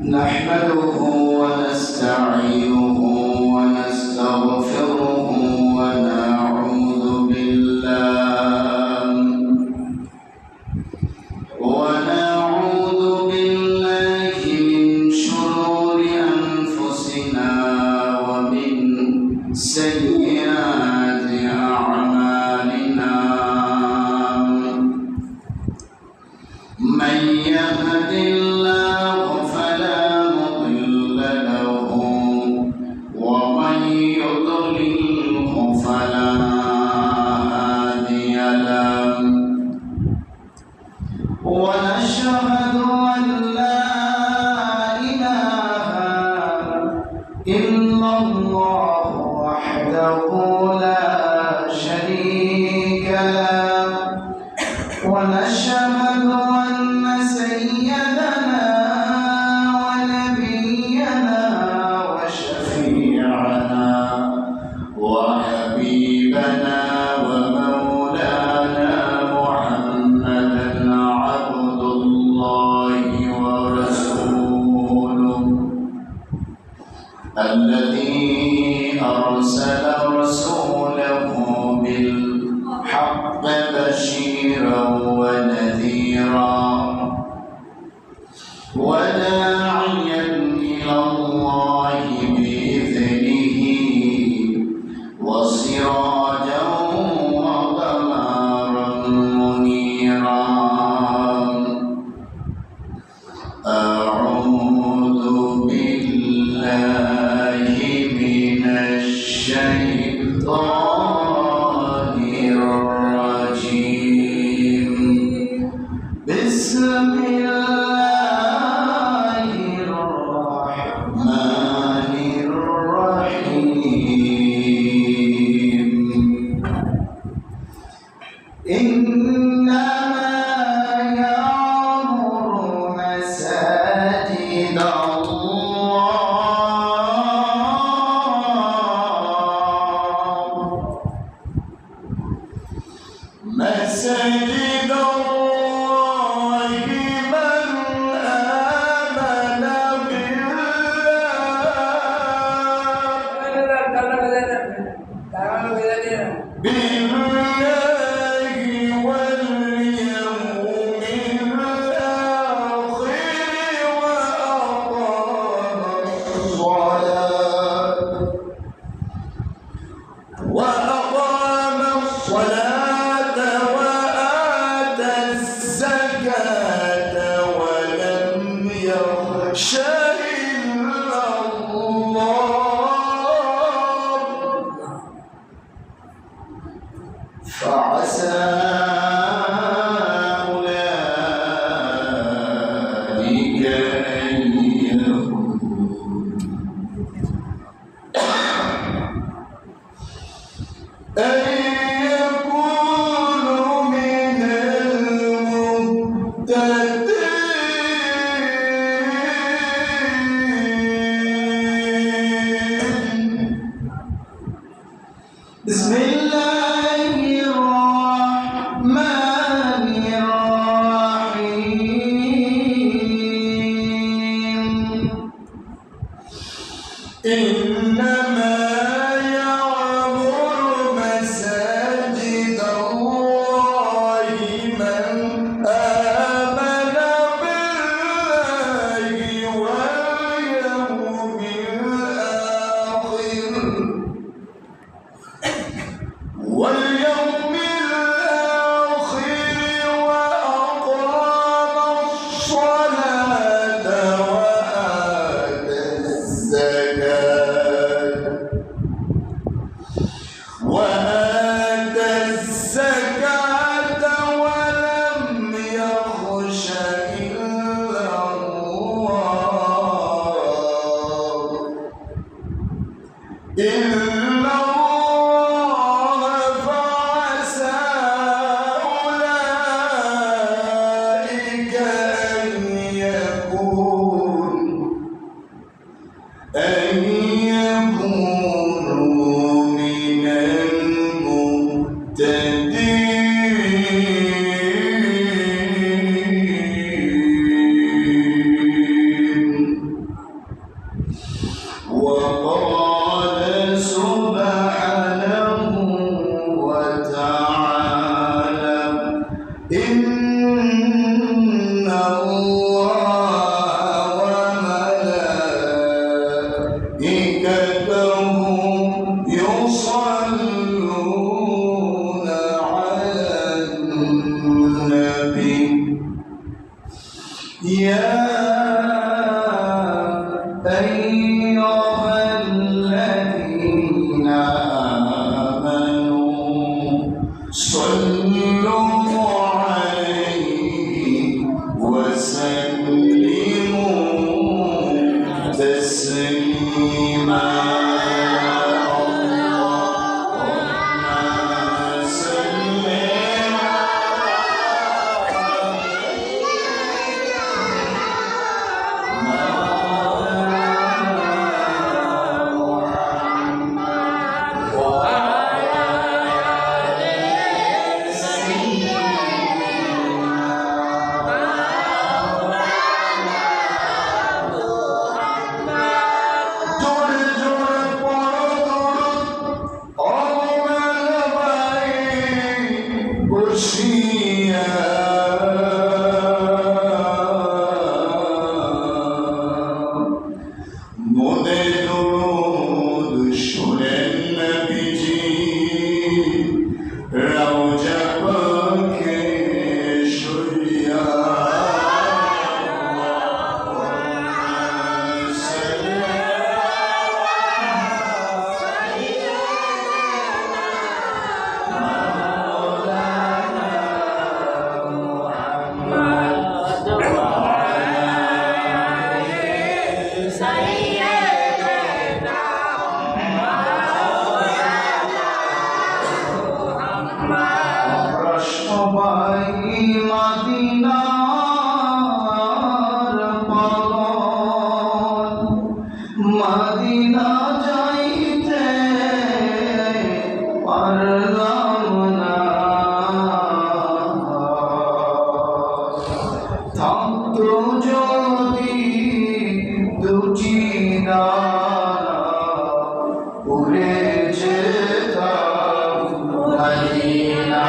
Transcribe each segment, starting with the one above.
نحمده ونستعينه ونستغفره ونعوذ بالله من شرور أنفسنا ومن سيئات أعمالنا من يهد الله فلا مضل له ومن يضلله فلا هادي له ونشهد أن لا إله إلا الله وحده لا شريك له ونشهد أن سيدنا ونبينا وشفيعنا وحبيبنا ومولانا محمدا عبد الله ورسوله الذي أرسل رسوله بالحق بشيرا ونذيرا وداعيا إلى الله بإذنه وسراجا وقمرا منيرا أعوذ بالله من الشيطان الرجيم بسم الله الرحمن الرحيم إنما يعمر مساجد مساجد الله من آمن بالله واليوم الآخر وأقام الصلاة وآتى الزكاة ولم يخش إلا الله فعسى أولئك أن يكونوا من المهتدين. بسم الله الرحمن الرحيم إنما يعمر مساجد الله من آمن بالله واليوم الآخر وأقام الصلاة وآتى الزكاة يا أيها الذين آمنوا صلوا عليه وسلموا تسليما Medina যাইতে পারলাম না, থাকতো যদি দুটি ডানা উড়ে যেতাম মদিনা।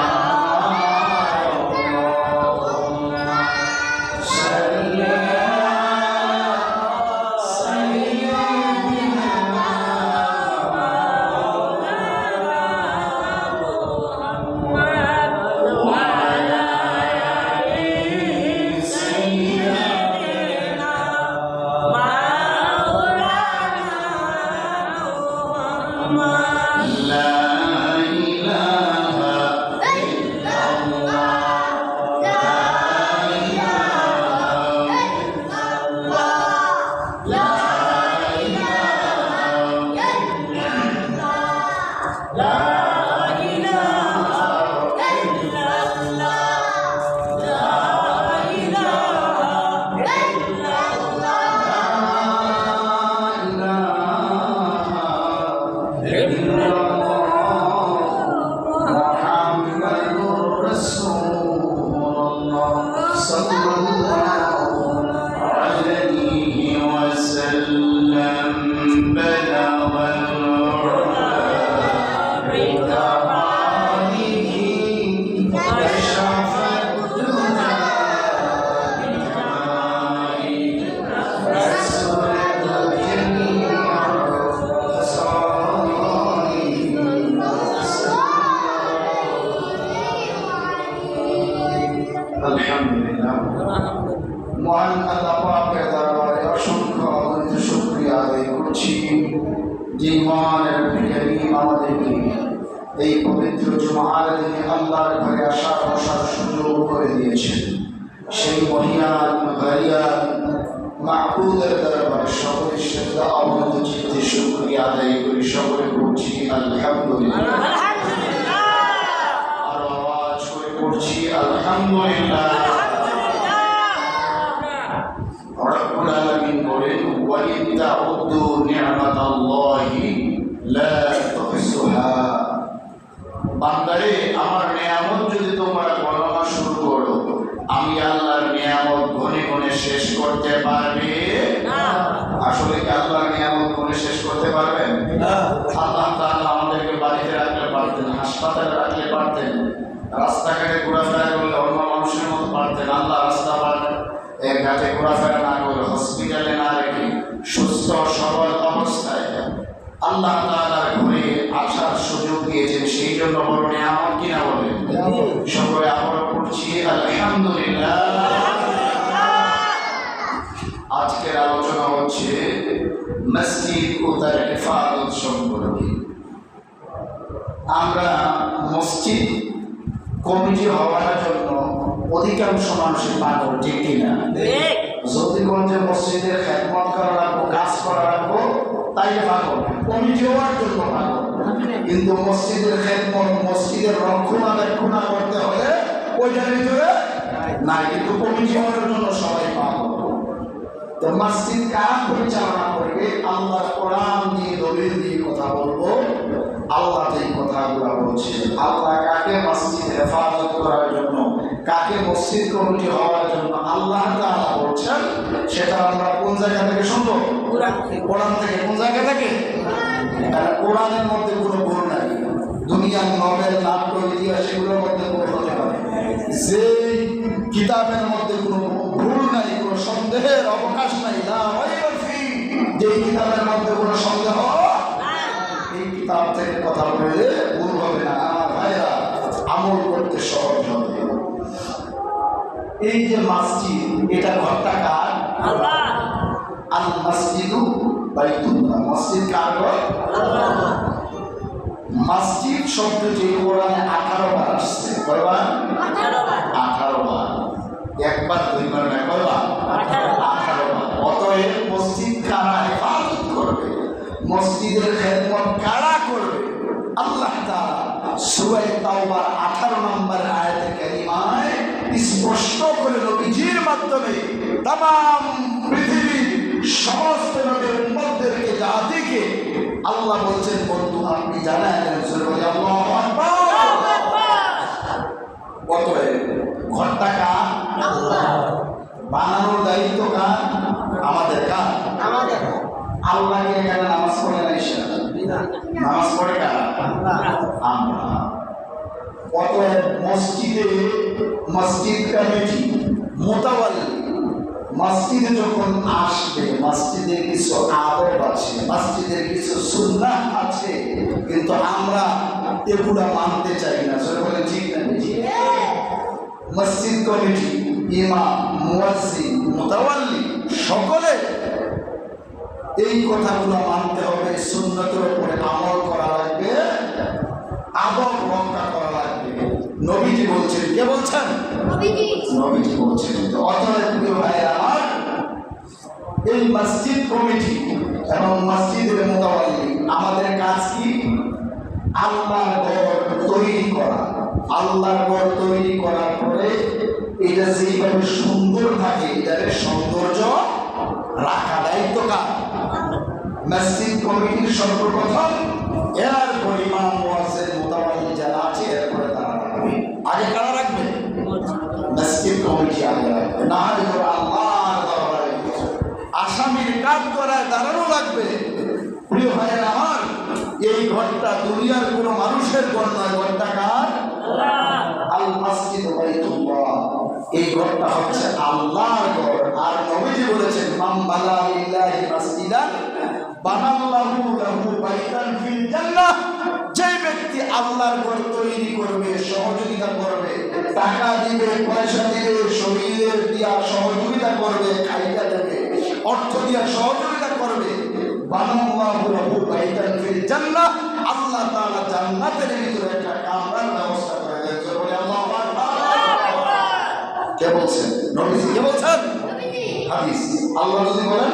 মহান আল্লাহ পাকের দরবারে অসংখ্য অগণিত শুকরিয়া আদায় করছি, যে মহানের কারীম আমাদেরকে এই পবিত্র জুমার দিনে আল্লাহর ঘরে আসার বসার সুযোগ করে দিয়েছেন। সেই মহিয়ান গারিয়ান মাহবুবের দরবারে সকলের সাথে অবনত চিত্তে শুকরিয়া আদায় করি, সকলে করছি আলহামদুলিল্লাহ। আর আওয়াজ করে করছি আলহামদুলিল্লাহ। রব্বুল আলামিন বলেন, ওয়া ইন তাউদ্দু নি'মাতাল্লাহি লা তুহসুহা। বান্দারে, আমার নিয়ামত যদি তোমরা গণনা শুরু করো, আমি আল্লাহর নিয়ামত গনে গনে শেষ করতে পারবে না। আসলে কি আল্লাহর নিয়ামত গনে শেষ করতে পারবেন না? আল্লাহ তাআলা আমাদেরকে বাড়িতে রাখলে পারতেন, হাসপাতালে রাখলে পারতেন, রাস্তাঘাটে ঘোরাফেরা করলে অন্য মানুষের মতো পারতেন। আল্লাহ রাস্তা পারতেন এক ঘাটে ঘোরাফেরা না করে, হসপিটালে না রেখে সুস্থ সবল অবস্থায় আল্লাহ তাআলার ঘরে আসার সুযোগ দিয়েছেন। সেই জন্য বড় নিয়ামত কিনা বলেন। সকলে আবার পড়ছি আলহামদুলিল্লাহ। মসজিদ ও তার হেফাজত সম্পর্কে। আমরা মসজিদ কমিটি হওয়ার জন্য অধিকাংশ মানুষের পাগল, ঠিক কিনা? যদি গঞ্জে মসজিদের খেদমত করা রাখবো, কাজ করা রাখবো, তাই পাগল। কমিটি হওয়ার জন্য পাগল, কিন্তু মসজিদের খেদমত, মসজিদের রক্ষণাবেক্ষণ করতে হলে ওইটার ভিতরে নাই। কিন্তু কমিটি হওয়ার জন্য সবাই পাগল। তো মসজিদ কারা পরিচালনা করবে? আল্লাহ কোরআন দিয়ে দলিল দিয়ে কথা বলবো। আল্লাহ এই কথাগুলো বলছে। আল্লাহ কাকে মসজিদ হেফাজত করার জন্য, কাকে মসজিদ কমিটি হওয়ার জন্য আল্লাহ তাআলা বলছেন, সেটা আমরা কোন জায়গা থেকে শুনবো? কোরআন থেকে। কোন জায়গা থেকে? কারণ কোরআনের মধ্যে কোনো ভুল নাই। দুনিয়ার নভেল, নাট্য, ইতিহাস এগুলোর মধ্যে ভুল হতে পারে। যে কিতাবের মধ্যে কোনো ভুল নাই, কোনো সন্দেহের অবকাশ নাই, না যে কিতাবের মধ্যে কোনো সন্দেহ, এই কিতাব থেকে কথা বললে ভুল হবে না। আমার ভাইরা, আমল করতে সহজ হবে। এই যে মসজিদ, এটা ঘরটা কার? আল্লাহ। আল মসজিদু বাইতুল্লাহ। মসজিদ কার ঘর? আল্লাহ। মসজিদ শব্দটি কোরআনে 18 বার আসছে। কয়বার? 18 বার। একবার, দুইবার না, কয়বার? 18 বার। অতএব মসজিদ কারা হেফাজত করবে, মসজিদের খেদমত কারা করবে? আল্লাহ তাআলা সূরা তাওবার 18 নম্বর আয়াতে কারিমায় স্পষ্ট করে নবীজির মাধ্যমে तमाम পৃথিবীর সমস্ত নবীর উম্মতদেরকে, জাতিকে আল্লাহ বলছেন, বন্ধু আপনি জানেন, আল্লাহু আকবার। অতএব ঘরটা কার? আল্লাহ। বানানোর দায়িত্ব কার? আমাদের। কার? আমাদের। আল্লাহকে এখানে নামাজ পড়ে না, নামাজ পড়ে কারা? আমরা। অতএব মসজিদে, মসজিদ কমিটি, মুতাওয়াল্লি, মসজিদে যখন আসবে, মসজিদে কিছু আদব আছে, মসজিদের কিছু সুন্নাহ আছে, কিন্তু আমরা এগুলা মানতে চাই না। বলে ঠিক না? মসজিদ কমিটি, ইমাম, মুয়াজ্জিন, মুতাওয়াল্লি সকলে এই কথাগুলো মানতে হবে। সুন্নতের উপরে আমল করা লাগবে, আদব রক্ষা করা লাগবে। নবীজি বলছেন। কে বলছেন? নবীজি বলছেন। তো অতএব প্রিয় ভাইরা আমার, এই মসজিদ কমিটি এবং মসজিদের মুতাওয়াল্লি, আমাদের কাজ কি? আল্লাহর ঘর তৈরি করা। আল্লাহর ঘর তৈরি করার পরে এটা যেভাবে সুন্দর থাকে, এটাকে সৌন্দর্য রাখা দায়িত্ব কার? মসজিদ কমিটির সর্বপ্রথম। এরপর ইমাম, মুয়াজ্জিন, মুতাওয়াল্লি যারা আছে, এরপরে তারা রাখবে। আগে কারা রাখবে? মসজিদ কমিটি আগে রাখবে। না হলে আল্লাহর দরবারে আসামির কাজ করায় দাঁড়ানো লাগবে। প্রিয় ভাইয়ের আমার, এই ঘরটা দুনিয়ার কোন মানুষের ঘর নয়। ঘরটা কার? আল মসজিদ বাইতুল্লাহ। এই ঘরটা হচ্ছে আল্লাহর ঘর। আর নবীজি বলেছেন, মান বানা লিল্লাহি মাসজিদান বানাল্লাহু লাহু বাইতান ফিল জান্নাহ। যে ব্যক্তি আল্লাহর ঘর তৈরি করবে, সহযোগিতা করবে, টাকা দিবে, পয়সা দিবে, শরীরের দিয়া সহযোগিতা করবে, খাইটা দেবে, অর্থ দিয়া সহযোগিতা করবে, বানাল্লাহু লাহু বাইতান ফিল জান্নাহ, আল্লাহ তাআলা জান্নাতের ভিতরে একটা কামরার ব্যবস্থা করে দেন। বলে আল্লাহু আকবার। কে বলছেন? নবীজি। কে বলছেন? হাদিস। আল্লাহ যদি বলেন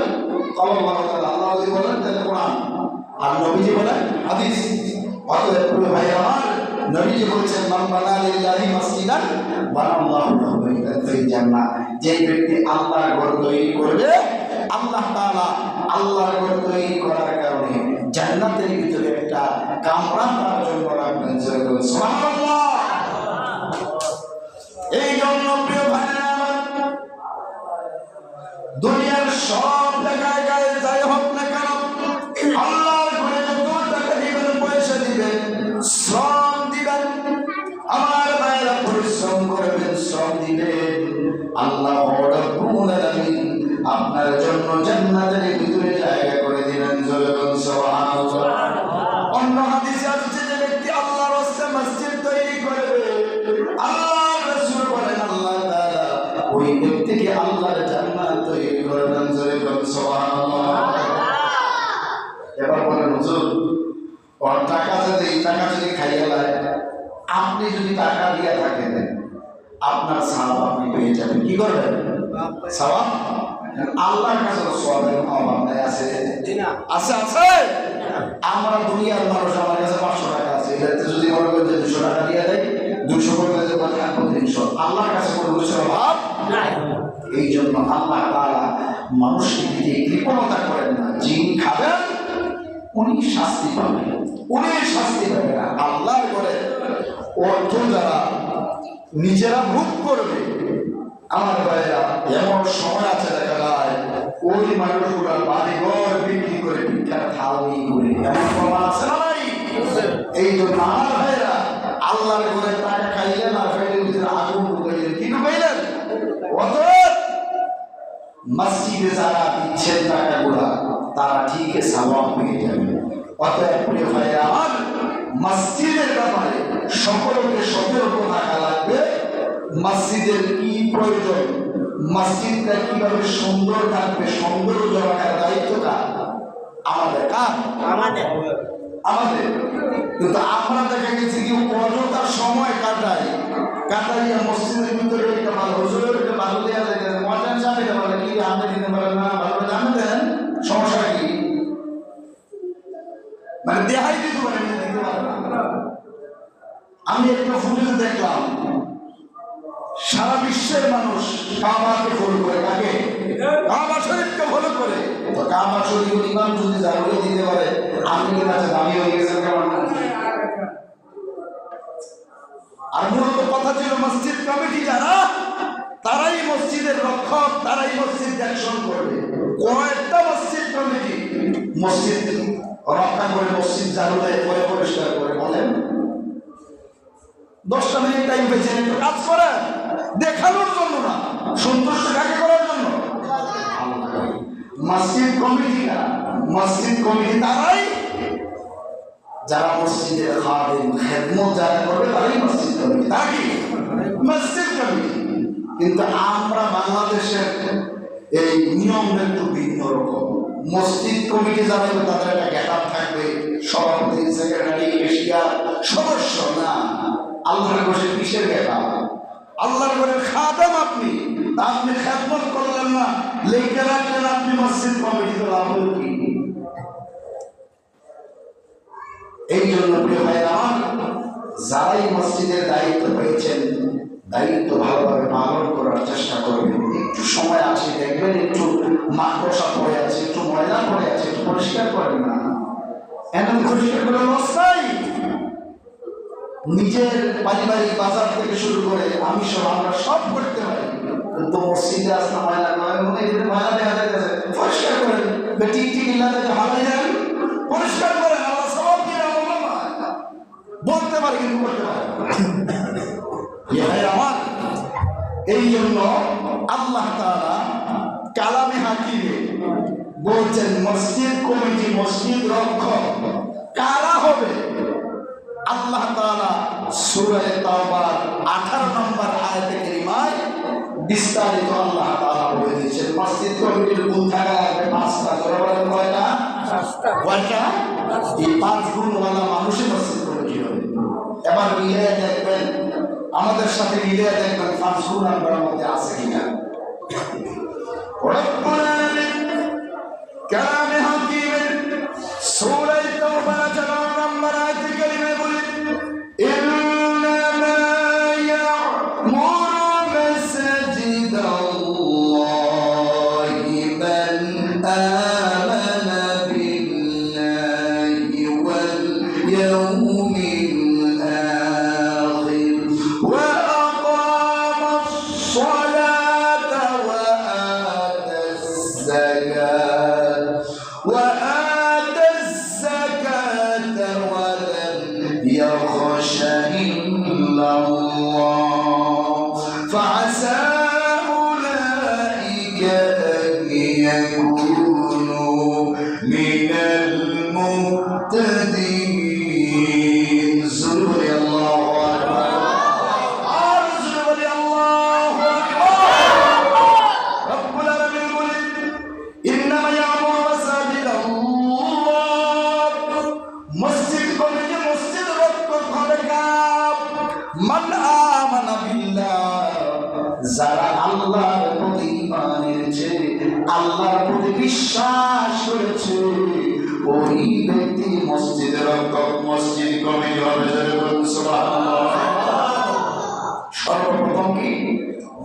আল্লাহ তাআলা, আল্লাহ যদি বলেন তাহলে কোরআন, আর নবীজি বলেন হাদিস। অতএব প্রিয় ভাই আমার, নবীজি বলছেন, মান বানা লিল্লাহি মাসজিদান বানাল্লাহু লাহু বাইতান ফিল জান্নাহ। যে ব্যক্তি আল্লাহর ঘর তৈরি করবে, আল্লাহ তাআলা আল্লাহর ঘর তৈরি করার কারণে জান্নাতের ভিতরে একটা কামরা তার জন্য রাখবেন। সুবহানাল্লাহ। এই জন্য প্রিয় ভাইরা আমার, দুনিয়ার সব জায়গায় যাই হোক না কেন, আল্লাহর ঘরে যত টাকা দিবেন, পয়সা দিবেন, শ্রম দিবেন, আমার ভাইরা পরিশ্রম করবেন, শ্রম দিবেন, আল্লাহ রাব্বুল আলামিন আপনার জন্য জান্নাতের ভিতরে জায়গা করে দিবেন। সুবহানাল্লাহ। অন্য হাদিসে আছে, যে ব্যক্তি আল্লাহর রাস্তে মসজিদ তৈরি করবে, আল্লাহ রাসূল বলেন, আল্লাহ তাআলা ওই ব্যক্তিকে আল্লাহর জান্নাত তৈরি করবেন। সুবহানাল্লাহ। সওয়াব আল্লাহর কাছে সওয়াবের অভাব আছে আছে আছে। আমরা দুনিয়ার মানুষ, আমার কাছে 500 টাকা আছে, এটাতে যদি মনে করি 200 টাকা দিয়ে দেয়, 200 করে দেয় 300। আল্লাহর কাছে কোনো কিছুর অভাব নাই। এই জন্য আল্লাহ তাআলা মানুষকে দিতে কৃপণতা করেন না। যিনি খাবেন উনি শাস্তি পাবেন, উনি শাস্তি পাবেন না। আল্লাহর ঘরে অর্থ যারা নিজেরা ভোগ করবে, আমার ভাইয়েরা এমন সময় আছে দেখা যায় ওই মানুষগুলা বাড়ি ঘর বিক্রি করে ভিক্ষার থাল নিয়ে করে, এমন প্রমাণ আছে না ভাই? এই জন্য আমার ভাইয়েরা আল্লাহর ঘরে টাকা খাইলেন আর ফেলে ভিতরে আগুন ঢুকাইলেন, কি ঢুকাইলেন? অতএব মসজিদে যারা দিচ্ছেন টাকাগুলা তারা ঠিক সওয়াব পেয়ে যাবে। অতএব প্রিয় ভাইয়েরা আমার, মসজিদের ব্যাপারে সকলকে সতর্ক থাকা লাগবে। মসজিদের কি প্রয়োজন, মসজিদটা কিভাবে সুন্দর থাকবে, সৌন্দর্য রাখার দায়িত্বটা আমাদের। কার? আমাদের। কিন্তু আমরা দেখা গেছে কি অযথা সময় কাটাইয়া মসজিদের ভিতরে একটা ভালো হুজুরের একটা ভালো দেওয়া যায়, মজার চাপে বলে কি আপনি দিতে পারেন না, ভালো জানেন দেন, সমস্যা কি? মানে দেহাই দিতে পারেন, দিতে পারেন না। আমি একটা ফুটেজ দেখলাম, সারা বিশ্বের মানুষ কাবাকে ফলো করে, কাকে? কাবা শরীফকে ফলো করে। তো কাবা শরীফ ইমাম যদি জারুরি দিতে পারে, আপনি কাছে দামি হয়ে গেছেন কেমন? আর মূলত কথা ছিল মসজিদ কমিটি যারা, তারাই মসজিদের রক্ষক, তারাই মসজিদ দেখশন করবে। কয়েকটা মসজিদ কমিটি মসজিদ রক্ষা করে, মসজিদ জারু দেয়, পরে পরিষ্কার করে, বলেন 10টা মিনিট টাইম পেয়েছেন একটু কাজ করেন, দেখানোর জন্য না, সন্তুষ্ট কাকে করার জন্য? মসজিদ কমিটিরা, মসজিদ কমিটি তারাই যারা মসজিদের খাদেম খেদমত যারা করবে তারাই মসজিদ কমিটি, তারা কি? মসজিদ কমিটি। কিন্তু আমরা বাংলাদেশের এই নিয়মটা একটু ভিন্ন রকম। মসজিদ কমিটি যারা তাদের একটা গেটআপ থাকবে, সভাপতি, সেক্রেটারি, এশিয়ার সদস্য না। আল্লাহর ঘরে কিসের গেটআপ? আল্লাহর ঘরে খাদেম আপনি, তা আপনি খেদমত করলেন না, লেখে রাখলেন আপনি মসজিদ কমিটিতে, লাভ হল কি? এই জন্য প্রিয় ভাইরা আমার, যারাই মসজিদের দায়িত্ব পেয়েছেন দায়িত্ব ভালোভাবে পালন করার চেষ্টা করবেন। একটু সময় আছে, দেখবেন একটু মাকড়সা পড়ে আছে, একটু ময়লা পড়ে আছে, একটু পরিষ্কার করেন না। এমন পরিষ্কার করে লস্তাই নিজের পারিবারিক বাজার থেকে শুরু করে আমি সব, আমরা সব করতে পারি, কিন্তু মসজিদে আসলে ময়লা নয়, মনে ময়লা দেখা যাচ্ছে, পরিষ্কার করেন। টিক টিক ইল্লা থেকে ভালো যান, পরিষ্কার করেন, আল্লাহ সব দিয়ে বলতে পারি, কিন্তু করতে পারি আমার। এই জন্য আল্লাহ তাআলা কালামে হাকিমে বলছেন মসজিদ কমিটি, মসজিদ রক্ষক কারা হবে? আল্লাহ তাআলা সূরা তাওবার 18 নম্বর আয়াতে কারিমায় বিস্তারিত আল্লাহ তাআলা বলে দিয়েছেন মসজিদ কমিটির গুণ থাকা লাগবে 5টা। জোরে বলেন কয়টা? 5টা। এই 5 গুণওয়ালা মানুষই মসজিদ কমিটি হবে। এবার মিলিয়ে দেখবেন, আমাদের সাথে মিলিয়ে দেখবেন 5 গুণ আমার মধ্যে আছে কিনা। রব্বুল আলামিন কালামে হাকিমের সূরা তাওবা 18 নম্বর আয়াতে কারিমায় বলেন ইন্নামা ইয়া'মুরু মাসাজিদাল্লাহি মান আমানা বিল্লাহি ওয়াল ইয়াউমিল আখির ওয়া আকামাস সালাতা ওয়া আতাস যাকাত وآتى الزكاة ولم يخش إلا الله فعسى أولئك أن يكونوا من المهتدين. زروا الله أكبر. الله أكبر. رب العالمين يقول إنما يعمر مساجد الله مسجد কমিটি মসজিদ রক্ষক হবে মান আমানা বিল্লাহ, যারা আল্লাহর প্রতি ঈমান এনেছে, আল্লাহর প্রতি বিশ্বাস করেছে, ওই ব্যক্তি মসজিদের রক্ষক, মসজিদ কমিটি হবে। সুবহানাল্লাহ। সর্বপ্রথম কি?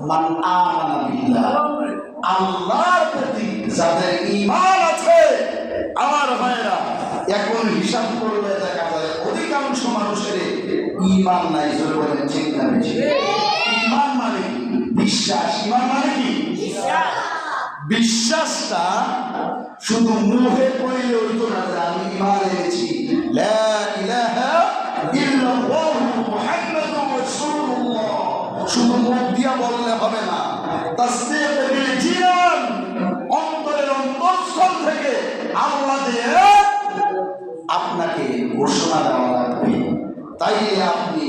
মান আমানা বিল্লাহ, আল্লাহর প্রতি যাদের ঈমান আছে। আমার ভাইরা, এখন হিসাব করলে দেখা যায় অধিকাংশ মানুষের ঈমান নাই। জোরে বলেন ঠিক না বেশি? ঈমান মানে কি? বিশ্বাস। ঈমান মানে কি? বিশ্বাসটা শুধু মুখে কইলে হইতো না যে আমি ঈমান এনেছি, লা ইলাহা ইল্লাল্লাহু মুহাম্মাদুর রাসূলুল্লাহ, শুধু মুখ দিয়া বললে হবে না। তাসদীক বিল জিনান, অন্তরের অন্তঃস্থল থেকে আল্লাহ দিয়ে আপনাকে ঘোষণা দেওয়া লাগবে, তাইলে আপনি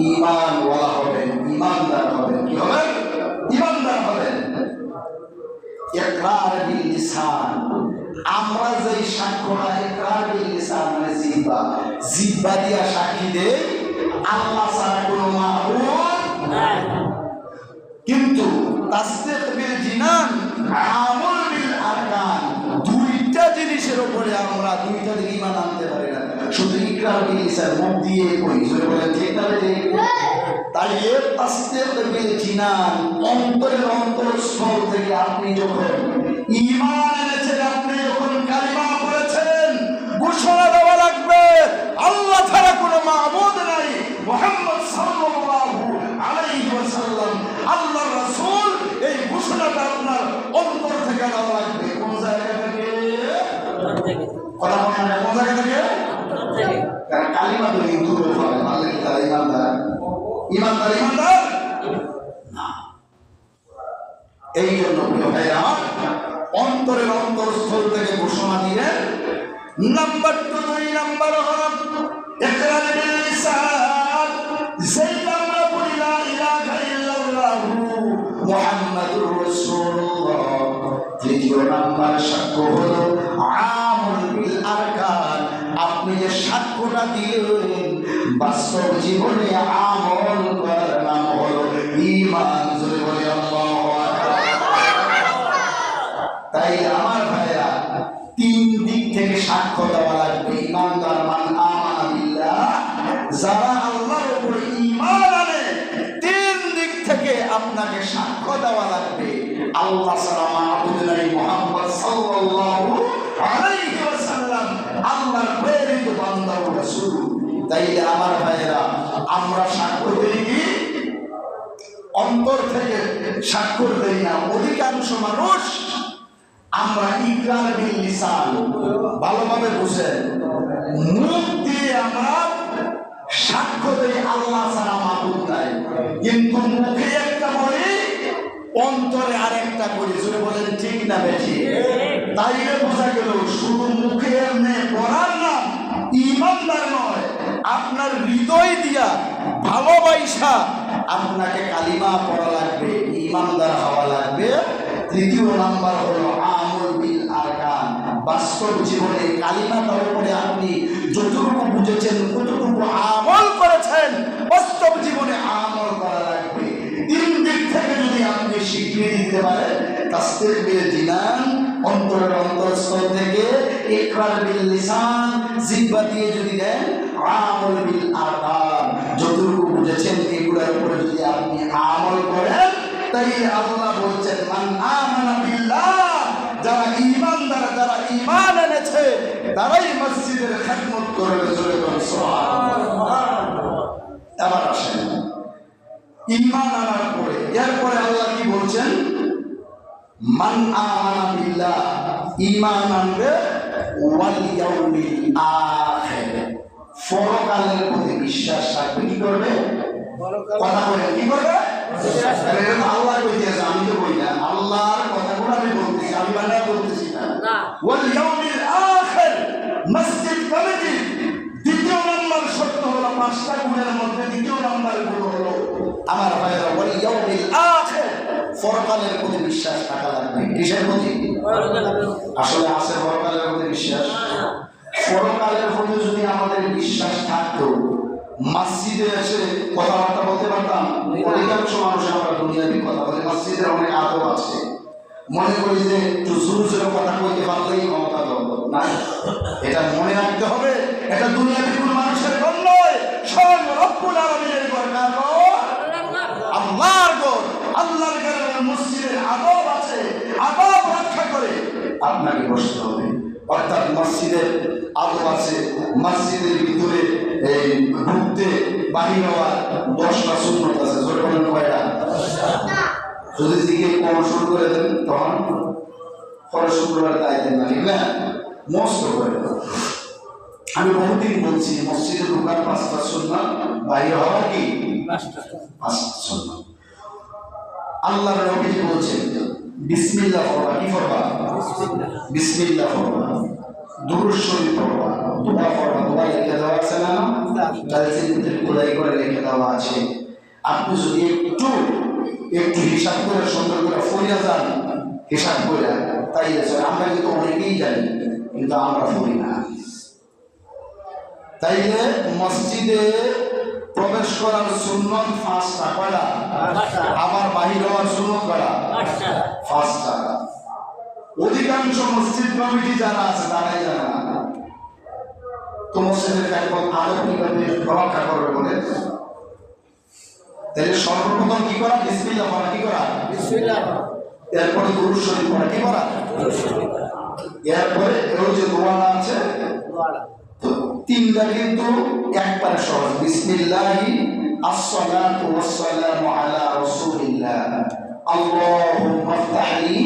ঈমানওয়ালা হবেন, ঈমানদার হবেন। কি হবেন? ঈমানদার হবেন। ইকরার বিল লিসান, আমরা যে সাক্ষ্যটা ইকরার বিল লিসান মানে জিহ্বা, জিহ্বা দিয়া সাক্ষী দেই আল্লাহ ছাড়া কোনো মাবুদ নাই। কিন্তু তাসদীক বিল জিনান, আমল বিল আরকান, দুইটা জিনিসের উপরে আমরা দুইটা দিকে ঈমান আনতে পারি না। শুধু ইকরার বিল লিসান মুখ দিয়ে কই, জোরে বলেন ঠিক না ঠিক? তাই এর তাসদীক বিল জিনান, অন্তরের অন্তঃস্থল থেকে আপনি যখন ঈমান এনেছেন, আপনি যখন কালিমা পড়েছেন, ঘোষণা দেওয়া লাগবে আল্লাহ ছাড়া কোনো মাবুদ নাই, মুহাম্মদ সাল্লাল্লাহু আলাইহি ওয়াসাল্লাম আল্লাহর রাসূল। এই ঘোষণাটা আপনার অন্তর থেকে দেওয়া লাগবে। কোন জায়গা থেকে? কথা বলেন না, কোন জায়গা থেকে? কারণ কালিমা তো হিন্দু বলতে হবে, মানে কি তারা ঈমানদার? ঈমানদার ঈমানদার না। এই জন্য প্রিয় ভাইরা, অন্তরের অন্তরস্থল থেকে ঘোষণা দিলেন। নাম্বার 2 নাম্বার হলো ইকরার বিল লিসান, যেটা আমরা বলি লা ইলাহা ইল্লাল্লাহু মুহাম্মাদুর রাসূলুল্লাহ। তৃতীয় নাম্বার সাক্ষ্য হলো আমল বিল আরকান, আপনি যে সাক্ষ্যটা দিলেন বাস্তব জীবনে আমল করার নাম হলো ঈমান। জোরে বলি আল্লাহু আকবার। তাই আমার ভাইরা, তিন দিক থেকে সাক্ষ্য দেওয়া লাগবে। ঈমানদার মান আমানা বিল্লাহ, যারা আল্লাহর উপরে ঈমান আনে, তিন দিক থেকে আপনাকে সাক্ষ্য দেওয়া লাগবে আল্লাহ ছাড়া মাবুদ নাই, মুহাম্মদ সাল্লাল্লাহু আলাইহি ওয়াসাল্লাম আল্লাহর প্রেরিত বান্দা ও রাসূল। তাইলে আমার ভাইরা, আমরা সাক্ষ্য দেই কি? অন্তর থেকে সাক্ষ্য দেই না। অধিকাংশ মানুষ আমরা ইকরার বিল লিসান, ভালোভাবে বুঝেন, মুখ দিয়ে আমরা সাক্ষ্য দেই আল্লাহ ছাড়া মাবুদ নাই, কিন্তু মুখে একটা বলি, অন্তরে আরেকটা করি। জোরে বলেন ঠিক না বেশি? তাইলে বোঝা গেল শুধু মুখে এমনি পড়ার নাম ঈমানদার নয়। আপনার হৃদয় দিয়া ভালোবাসা আপনাকে কালিমা পড়া লাগবে, ঈমানদার হওয়া লাগবে। তৃতীয় নাম্বার হলো আমল বিল আরকান, বাস্তব জীবনে কালিমাটার উপরে আপনি যতটুকু বুঝেছেন, কতটুকু আমল করেছেন, বাস্তব জীবনে আমল করা লাগবে। তিন দিক থেকে যদি আপনি স্বীকৃতি দিতে পারেন, তাসদীক বিল জিনান, অন্তরের অন্তঃস্থল থেকে, ইকরার বিল লিসান, জিহ্বা দিয়ে যদি দেন, আমল বিল আরকান, যতটুকু বুঝেছেন এগুলোর উপরে যদি আপনি আমল করেন, তাইলে আল্লাহ বলছেন মান আমানা বিল্লাহ, যারা ঈমানদার, যারা ঈমান এনেছে, তারাই মসজিদের খিদমত করবে। জোরে বলুন সুবহানাল্লাহ। এবার আসেন ঈমান আনার পরে, এরপরে আল্লাহ কি বলছেন? মান আমানা বিল্লাহ, ঈমান আনবে, ওয়াল ইয়াউমিল আখির, পরকালের প্রতি বিশ্বাস রাখবে। কি করবে? কথা বলে কি করবে? আল্লাহ কইতেছে, আমি তো বলি না, আল্লাহর কথাগুলো আমি বলতেছি, আমি বানায় বলতেছি না। ওয়াল ইয়াউমিল আখির, মসজিদ কমিটি দ্বিতীয় নম্বর শর্ত হলো, 5টা গুণের মধ্যে দ্বিতীয় নম্বর গুণ হলো আমার ভাইরা ওয়াল ইয়াউমিল আখির, পরকালের প্রতি বিশ্বাস থাকা লাগবে। কিসের প্রতি? আসলে আছে পরকালের প্রতি বিশ্বাস। পরকালের প্রতি যদি আমাদের বিশ্বাস থাকতো, মসজিদে এসে কথাবার্তা বলতে পারতাম। অধিকাংশ মানুষ আমরা দুনিয়াবি কথা বলে, মসজিদের অনেক আদব আছে, মনে করি যে একটু জোরে জোরে কথা বলতে পারলেই ক্ষমতা দরকার না, এটা মনে রাখতে হবে এটা দুনিয়াতে কোনো মানুষের ঘর নয়, স্বয়ং রব্বুল আলামিনের ঘর। আল্লাহর ঘর, আল্লাহর ঘরে মসজিদের আদব আছে, আদব রক্ষা করে আপনাকে বসতে হবে। অর্থাৎ মসজিদের আদব আছে, মসজিদের ভিতরে ঢুকতে বাহির হওয়ার 10টা সুন্নত আছে। জোরে বলেন কয়টা? যদি দিকে কোন শুরু করে দেন তখন পরে শুক্রবার তাই দেন না, ঠিক না? মস্ত করে আমি বহুদিন বলছি মসজিদে ঢোকার 5টা সুন্নাত, বাইরে হওয়ার কি 5টা সুন্নাত। আল্লাহর নবী বলছেন বিসমিল্লাহ পড়বা। কি পড়বা? বিসমিল্লাহ পড়বা, দুরূদ শরীফ পড়বা, দোয়া পড়বা। দোয়া লিখে দেওয়া আছে না? তাহলে খোদাই করে লিখে দেওয়া আছে। আপনি যদি একটু হিসাব করে সুন্দর করে ফরিয়া যান, হিসাব করে তাই আছে। আমরা কিন্তু অনেকেই জানি কিন্তু আমরা ফরি না। তাইলে মসজিদে প্রবেশ করার সুন্নত 5টা। কয়টা? আবার বাহির হওয়ার সুন্নত কয়টা? 5টা। অধিকাংশ মসজিদ কমিটি যারা আছে তারাই জানে না তো মসজিদের আদব কিভাবে রক্ষা করবে বলে। তাহলে সর্বপ্রথম কি করা? বিসমিল্লাহ পড়া। কি করা? বিসমিল্লাহ। এরপরে দুরূদ শরীফ পড়া। কি করা? এরপরে এর যে দোয়া আছে, তো 3টা কিন্তু একবারে সহজ। বিসমিল্লাহি আসসালাতু ওয়াসসালামু আলা রাসূলিল্লাহ আল্লাহুম্মা ইফতাহলি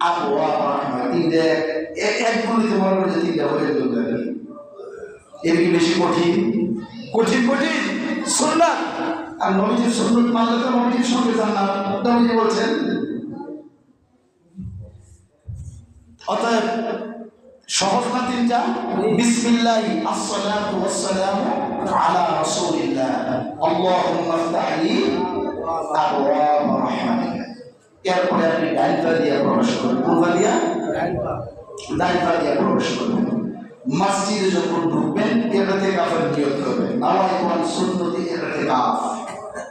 আবওয়াব রাহমাতিক। এক গুলিতে মনে করে 3টা বলে দিতে হবে। এর কি বেশি কঠিন? কঠিন সুন্নাত। আর নবীজির সুন্নাত মানলে তো নবীজির সঙ্গে জান্নাত। নবীজি বলছেন অতএব সহজ না 3টা? বিসমিল্লাহি আসসালাতু ওয়াসসালামু আলা রাসূলিল্লাহ আল্লাহুম্মা ইফতাহলি আবওয়াব রাহমাতিক। এরপরে আপনি ডান পা দিয়ে প্রবেশ করবেন। কোন পা দিয়া? ডান পা দিয়ে প্রবেশ করবেন। মসজিদে যখন ঢুকবেন ইতিকাফের নিয়ত করবেন। নাওয়াইতুন সুন্নতি ইতিকাফ।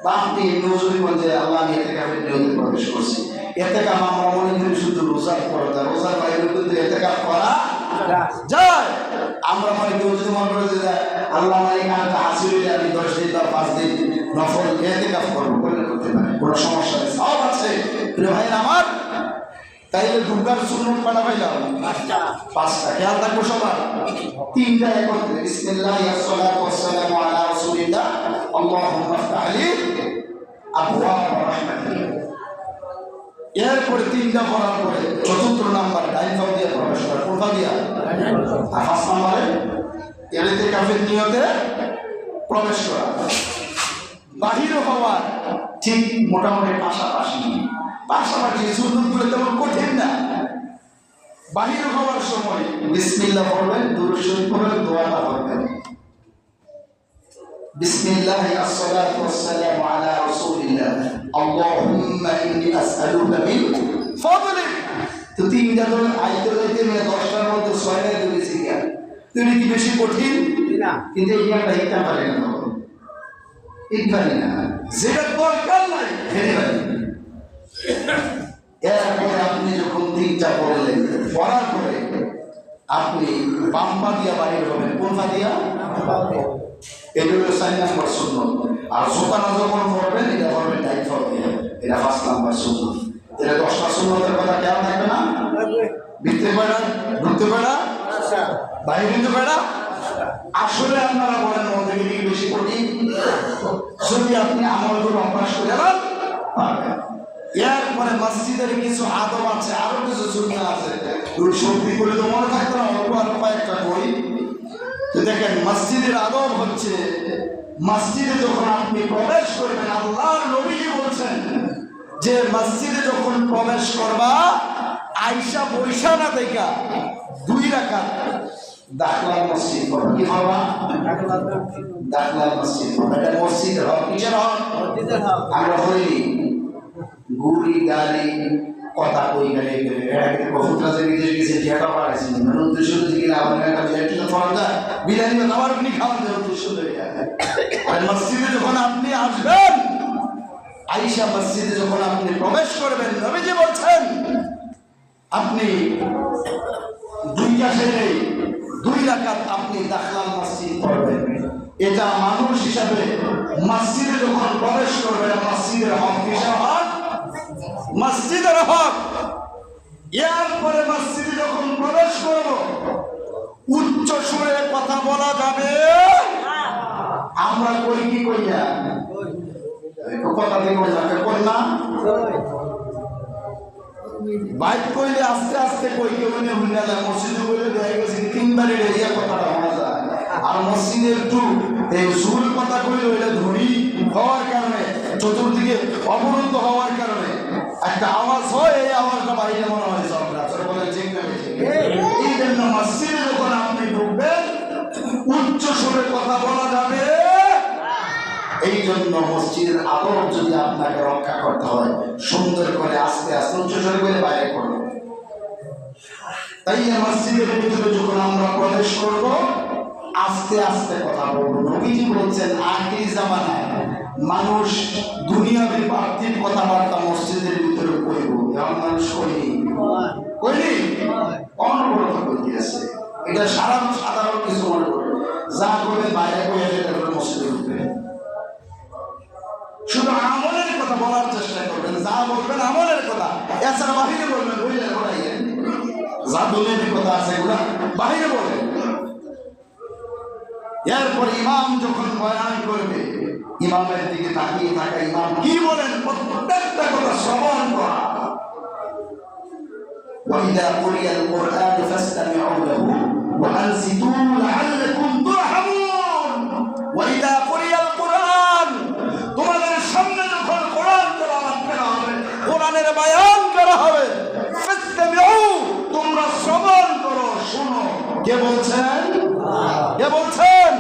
বা আপনি নজরুল বলে আল্লাহ আমি ইতিকাফের নিয়তে প্রবেশ করছি। ইতিকাফ আমরা মনে করি শুধু রোজার পড়া, রোজার বাইরে কিন্তু ইতিকাফ করা যায়। আমরা মনে করি যদি মনে করে যে আল্লাহ আমার এখানে হাসিল হইলে আমি 10 দিন বা 5 দিন নফল ইতিকাফ করবো, করতে পারে, কোনো সমস্যা নেই, সব আছে। প্রিয় ভাই আমার, তাইলে ঢুকার সুন্নত কয়টা পাইলাম? 5টা। খেয়াল থাকবো সবার। 3টা একত্রে বিসমিল্লাহি আসসালাতু ওয়াসসালামু আলা রাসূলিল্লাহ আল্লাহুম্মা ইফতাহলি আবওয়াব রাহমাতিক। এরপরে 3টা পড়ার পরে 4th নাম্বার ডাইন পা দিয়ে প্রবেশ করা। কোন পা দিয়া? আর 5 নম্বরে ইতিকাফের নিয়তে প্রবেশ করা। বাহির হওয়ার ঠিক মোটামুটি পাশাপাশি সুন্নতগুলো তেমন কঠিন না। বাহির হওয়ার সময় বিসমিল্লাহ পড়বেন, দুরূদ শরীফ পড়বেন, দোয়াটা পড়বেন। বিসমিল্লাহি আসসালাতু ওয়াসসালামু আলা রাসূলিল্লাহ আল্লাহুম্মা ইন্নী আসআলুকা মিন ফাদলিক। তো 3টা ধরে আইতে যাইতে 10টার মধ্যে 6টা দিয়েছি কেন? তুমি কি বেশি কঠিন না? কিন্তু এই একটা হিকমত পারে না, পারি না, যেটা দরকার নাই ফেলে পারি। এরপরে আপনি যখন 3টা পড়লেন, পড়ার পরে আপনি বাম পা দিয়া বাহির হবেন। কোন পা দিয়া? এটা হলো 4 নম্বর সুন্নত। আর জোতানা যখন পড়বেন এটা পড়বেন ডাইন পা দিয়ে, এটা 5 নম্বর সুন্নত। এটা 10টা সুন্নতের কথা খেয়াল থাকবে না? ভিতরে কয়টা? ঢুকতে কয়টা? বাইরে কিন্তু কয়টা? আসলে আপনারা বলেন মধ্যে কি বেশি কঠিন? যদি আপনি আমল করে অভ্যাস করে নেন পারবেন। এরপরে মসজিদের কিছু আদব আছে, আরো কিছু সুন্নাত আছে। সত্যি করে তো মনে থাকতো না, অল্প অল্প কয়েকটা বই। তো দেখেন মসজিদের আদব হচ্ছে, মসজিদে যখন আপনি প্রবেশ করবেন, আল্লাহর নবীজি বলছেন যে মসজিদে যখন প্রবেশ করবা আইসা বৈশা না দেখা 2 রাকাত দাখলাল মসজিদ পড়বা। কি পড়বা? দাখলাল মসজিদ পড়বা। এটা মসজিদের হক। কিসের হক? মসজিদের হক। আমরা বলি গুড়ি গালি কথা কই গেলে এটা কিন্তু কবুতরা যে বিদেশ গেছে যেটা পারেছি মানে উদ্দেশ্য তো কি না, আমাদের একটা বিরিয়ানি তো ফরজা, বিরিয়ানি না খাবার আপনি খাওয়ান দেওয়ার উদ্দেশ্য হয়ে যায়। আর মসজিদে যখন আপনি আসবেন, আয়েশা মসজিদে যখন আপনি প্রবেশ করবেন, নবীজি বলছেন আপনি দুইটা সেরে 2 রাকাত আপনি দাখলাল মসজিদ পড়বেন। এটা মানুষ হিসাবে মসজিদে যখন প্রবেশ করবেন মসজিদের হক হিসাব, মসজিদের হক। এরপরে মসজিদে যখন প্রবেশ করব উচ্চ সুরে কথা বলা যাবে। আমরা কই কি কইয়া কথা দিয়ে কই না বাইক কইলে আস্তে আস্তে কই কেউ হুন্ডা যায়। মসজিদে কইলে দেখা গেছে 3 বারে এরিয়া কথাটা শোনা যায়। আর মসজিদের একটু এই সুর কথা কইলে ওইটা ধরি হওয়ার কারণে চতুর্দিকে অবরুদ্ধ হওয়ার কারণে একটা আওয়াজ হয়, এই আওয়াজটা বাইরে মনে হয় এই জন্য মসজিদে যখন আপনি ঢুকবেন উচ্চ সুরে কথা বলা যাবে। এই জন্য মসজিদের আদব যদি আপনাকে রক্ষা করতে হয় সুন্দর করে আস্তে আস্তে উচ্চ সুরে করে বাইরে করবেন। তাই মসজিদের ভিতরে যখন আমরা প্রবেশ করব আস্তে আস্তে কথা বলবো। নবীজি বলছেন আখিরি জামানায় মানুষ দুনিয়াবি পার্থিব কথাবার্তা মসজিদের ভিতরে কইব। এমন মানুষ কইনি অনবরত কইতেছে। এটা সাধারণ কিছু মনে করবে, যা করবে বাইরে কইয়া সেটা করে মসজিদে ঢুকবে। শুধু আমলের কথা বলার চেষ্টা করবেন, যা বলবেন আমলের কথা, এছাড়া বাহিরে বলবেন বুঝলেন যা দুনিয়াবি কথা আছে এগুলা বাহিরে বলবেন। এরপর ইমাম যখন বয়ান করবে ইমামের দিকে তাকিয়ে থাকা, ইমাম কি বলেন প্রত্যেকটা কথা শ্রবণ করা। وإذا قرئ القرآن فاستمعوا له وأنصتوا لعلكم ترحمون। وإذا قرئ القرآن তোমাদের সামনে যখন কোরআন তেলাওয়াত করা হবে, কোরআনের বয়ান করা হবে, ফাস্তামিউ তোমরা শ্রবণ করো, শোনো। কে বলছেন? কে বলছেন?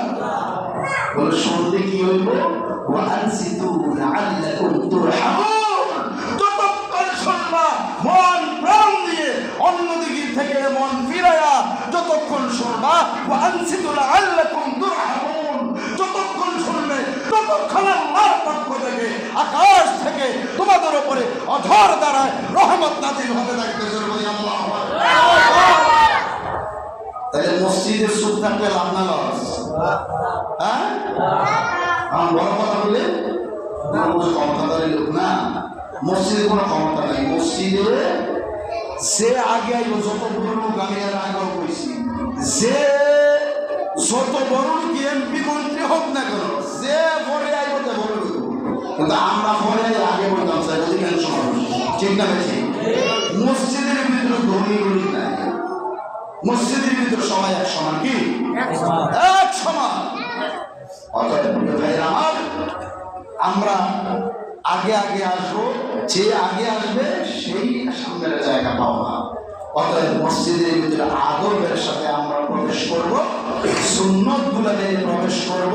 বলে শুনলে কি হইব? ওয়ানসিতু লাআল্লাকুম তুরহামুন। যতক্ষণ শুনবা মন প্রাণ দিয়ে অন্যদিকে থেকে মন ফিরায়া যতক্ষণ শুনবা, ওয়ানসিতু লাআল্লাকুম তুরহামুন যতক্ষণ শুনবে ততক্ষণ আল্লাহর পক্ষ থেকে আকাশ থেকে তোমাদের উপরে অঝর দ্বারায় রহমত নাযিল হতে থাকতেছে। আল্লাহু আকবার। তাহলে মসজিদের সুদ থাকলে লাভ না লস? হ্যাঁ, আমার বড় কথা বলে ক্ষমতাদারি লোক না, মসজিদে কোনো ক্ষমতা নাই। মসজিদে সে আগে আইব, যত বড় লোক আমি আর আগেও কইছি, যে যত বড় লোক এমপি মন্ত্রী হোক না কেন, যে পরে আইব তে বড় লোক। কিন্তু আমরা পরে আগে বলতাম স্যার অধিকাংশ মানুষ, ঠিক না বেশি? মসজিদের ভিতরে ধনী গরিব নাই, মসজিদের ভিতরে সবাই এক সমান। কি এক সমান? আমরা আগে আগে আসবো, যে আগে আসবে সেই সামনের জায়গা পাবো না। অতএব মসজিদের ভিতরে আদবের সাথে আমরা প্রবেশ করব, সুন্নত গুলা মেনে প্রবেশ করব।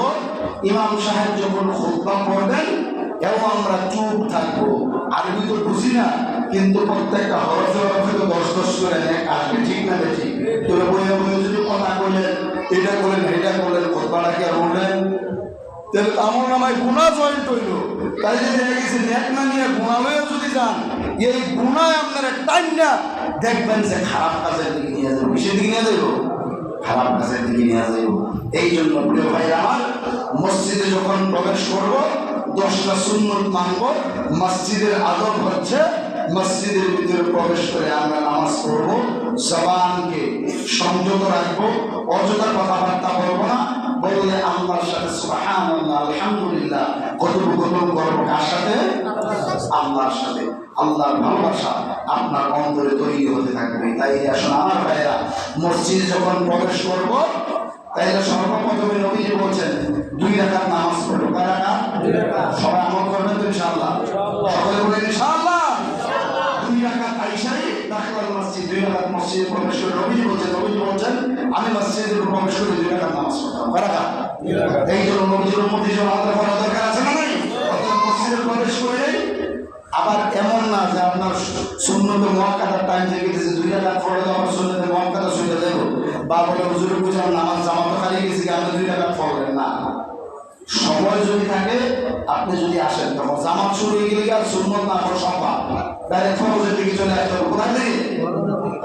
ইমাম সাহেব যখন খুতবা পড়বেন এবং আমরা চুপ থাকবো। আরবি তো বুঝি না, কিন্তু প্রত্যেকটা হরফে হরফে তো 10-10 করে আসবে, ঠিক না ঠিক? তোরা বইয়ে বইয়ে যদি কথা বললেন, এটা করলেন এটা করলেন, খুতবাটাকে আর বললেন, তাহলে আমার নামায় গুণা জয়েন্ট হইল। তাই যে দেখা গেছে নেট না নিয়ে গুণা হয়ে যদি যান, এই গুণায় আপনারা টাইম না দেখবেন যে খারাপ কাজের দিকে নিয়ে যাবো। কিসের দিকে নিয়ে যাবো? খারাপ কাজের দিকে নিয়ে যাবো। এই জন্য প্রিয় ভাই আমার, মসজিদে যখন প্রবেশ করবো 10টা সুন্নত মানব। মসজিদের আদব হচ্ছে মসজিদের ভিতরে প্রবেশ করে আমরা নামাজ পড়ব, জবানকে সংযত রাখবো, অযথা কথাবার্তা বলবো না। বললে আল্লাহর সাথে সুবহানাল্লাহ আলহামদুলিল্লাহ কথোপকথন করবো। কার সাথে? আল্লাহর সাথে। আল্লাহর ভালোবাসা আপনার অন্তরে তৈরি হতে থাকবে। তাই আসুন আমার ভাইয়েরা, মসজিদে যখন প্রবেশ করব তাইলে সর্বপ্রথমে নবীজি বলছেন 2 রাকাত নামাজ পড়ো। কয় রাকাত? 2 রাকাত। সবাই আমল করবেন তো ইনশাআল্লাহ? সকলে বলেন ইনশাআল্লাহ। 2 রাকাত আইসাই দাখিলাল মসজিদ, 2 রাকাত মসজিদে প্রবেশ করে নবীজি বলছেন আমি মসজিদে প্রবেশ করে 2 রাকাত নামাজ পড়তাম। কয় রাকাত? 2 রাকাত। এই জন্য নবীজির উম্মত হিসেবে আমাদের করার দরকার আছে না নাই? মসজিদে প্রবেশ করে আবার এমন না যে আপনার সুন্নতে মুআক্কাদার টাইম থেকে গেছে 2 রাকাত পড়ে আমার সুন্নতে মুআক্কাদা শুনে যাব, বা বলে হুজুরে বুঝলাম নামাজ জামাত হারিয়ে গেছি, আপনি 2 রাকাত পড়লেন না। সময় যদি থাকে, আপনি যদি আসেন তখন জামাত শুরু হয়ে গেলে আর সুন্নত না পড়া সম্ভব, ডাইরেক্ট ফরজের দিকে চলে আসতে হবে। কোথায় থেকে?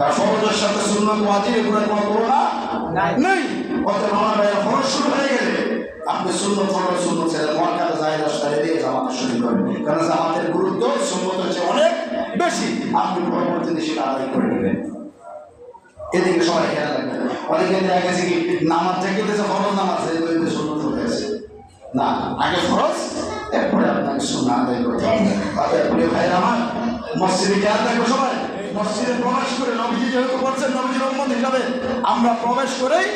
আর ফরজের সাথে সুন্নাত ওয়াজিব এগুলো কোনো তুলনা নেই। অতএব আমার ভাইয়েরা ফরজ শুরু হয়ে গেলে আপনি সুন্নত ফরজ সুন্নত ছেড়ে মুআক্কাদা জায়েজ ছেড়ে দিয়ে জামাতে শুরু করবেন, কারণ জামাতের গুরুত্ব সুন্নতের চেয়ে অনেক বেশি। আপনি পরবর্তীতে সেটা আদায় করে নেবেন। এদিকে সবাই খেয়াল রাখবেন। অনেকে দেখা গেছে কি নামাজ থেকে দেশে ফরজ নামাজ সুন্নত হয়ে গেছে না, আগে ফরজ এরপরে আপনাকে সুন্নাহ আদায় করতে হবে। তাদের প্রিয় ভাইয়েরা আমার, মসজিদে খেয়াল রাখবো সবাই। মসজিদে প্রবেশ করে নবীজি যেহেতু করছেন নবীজির উম্মত হিসাবে আমরা প্রবেশ করেই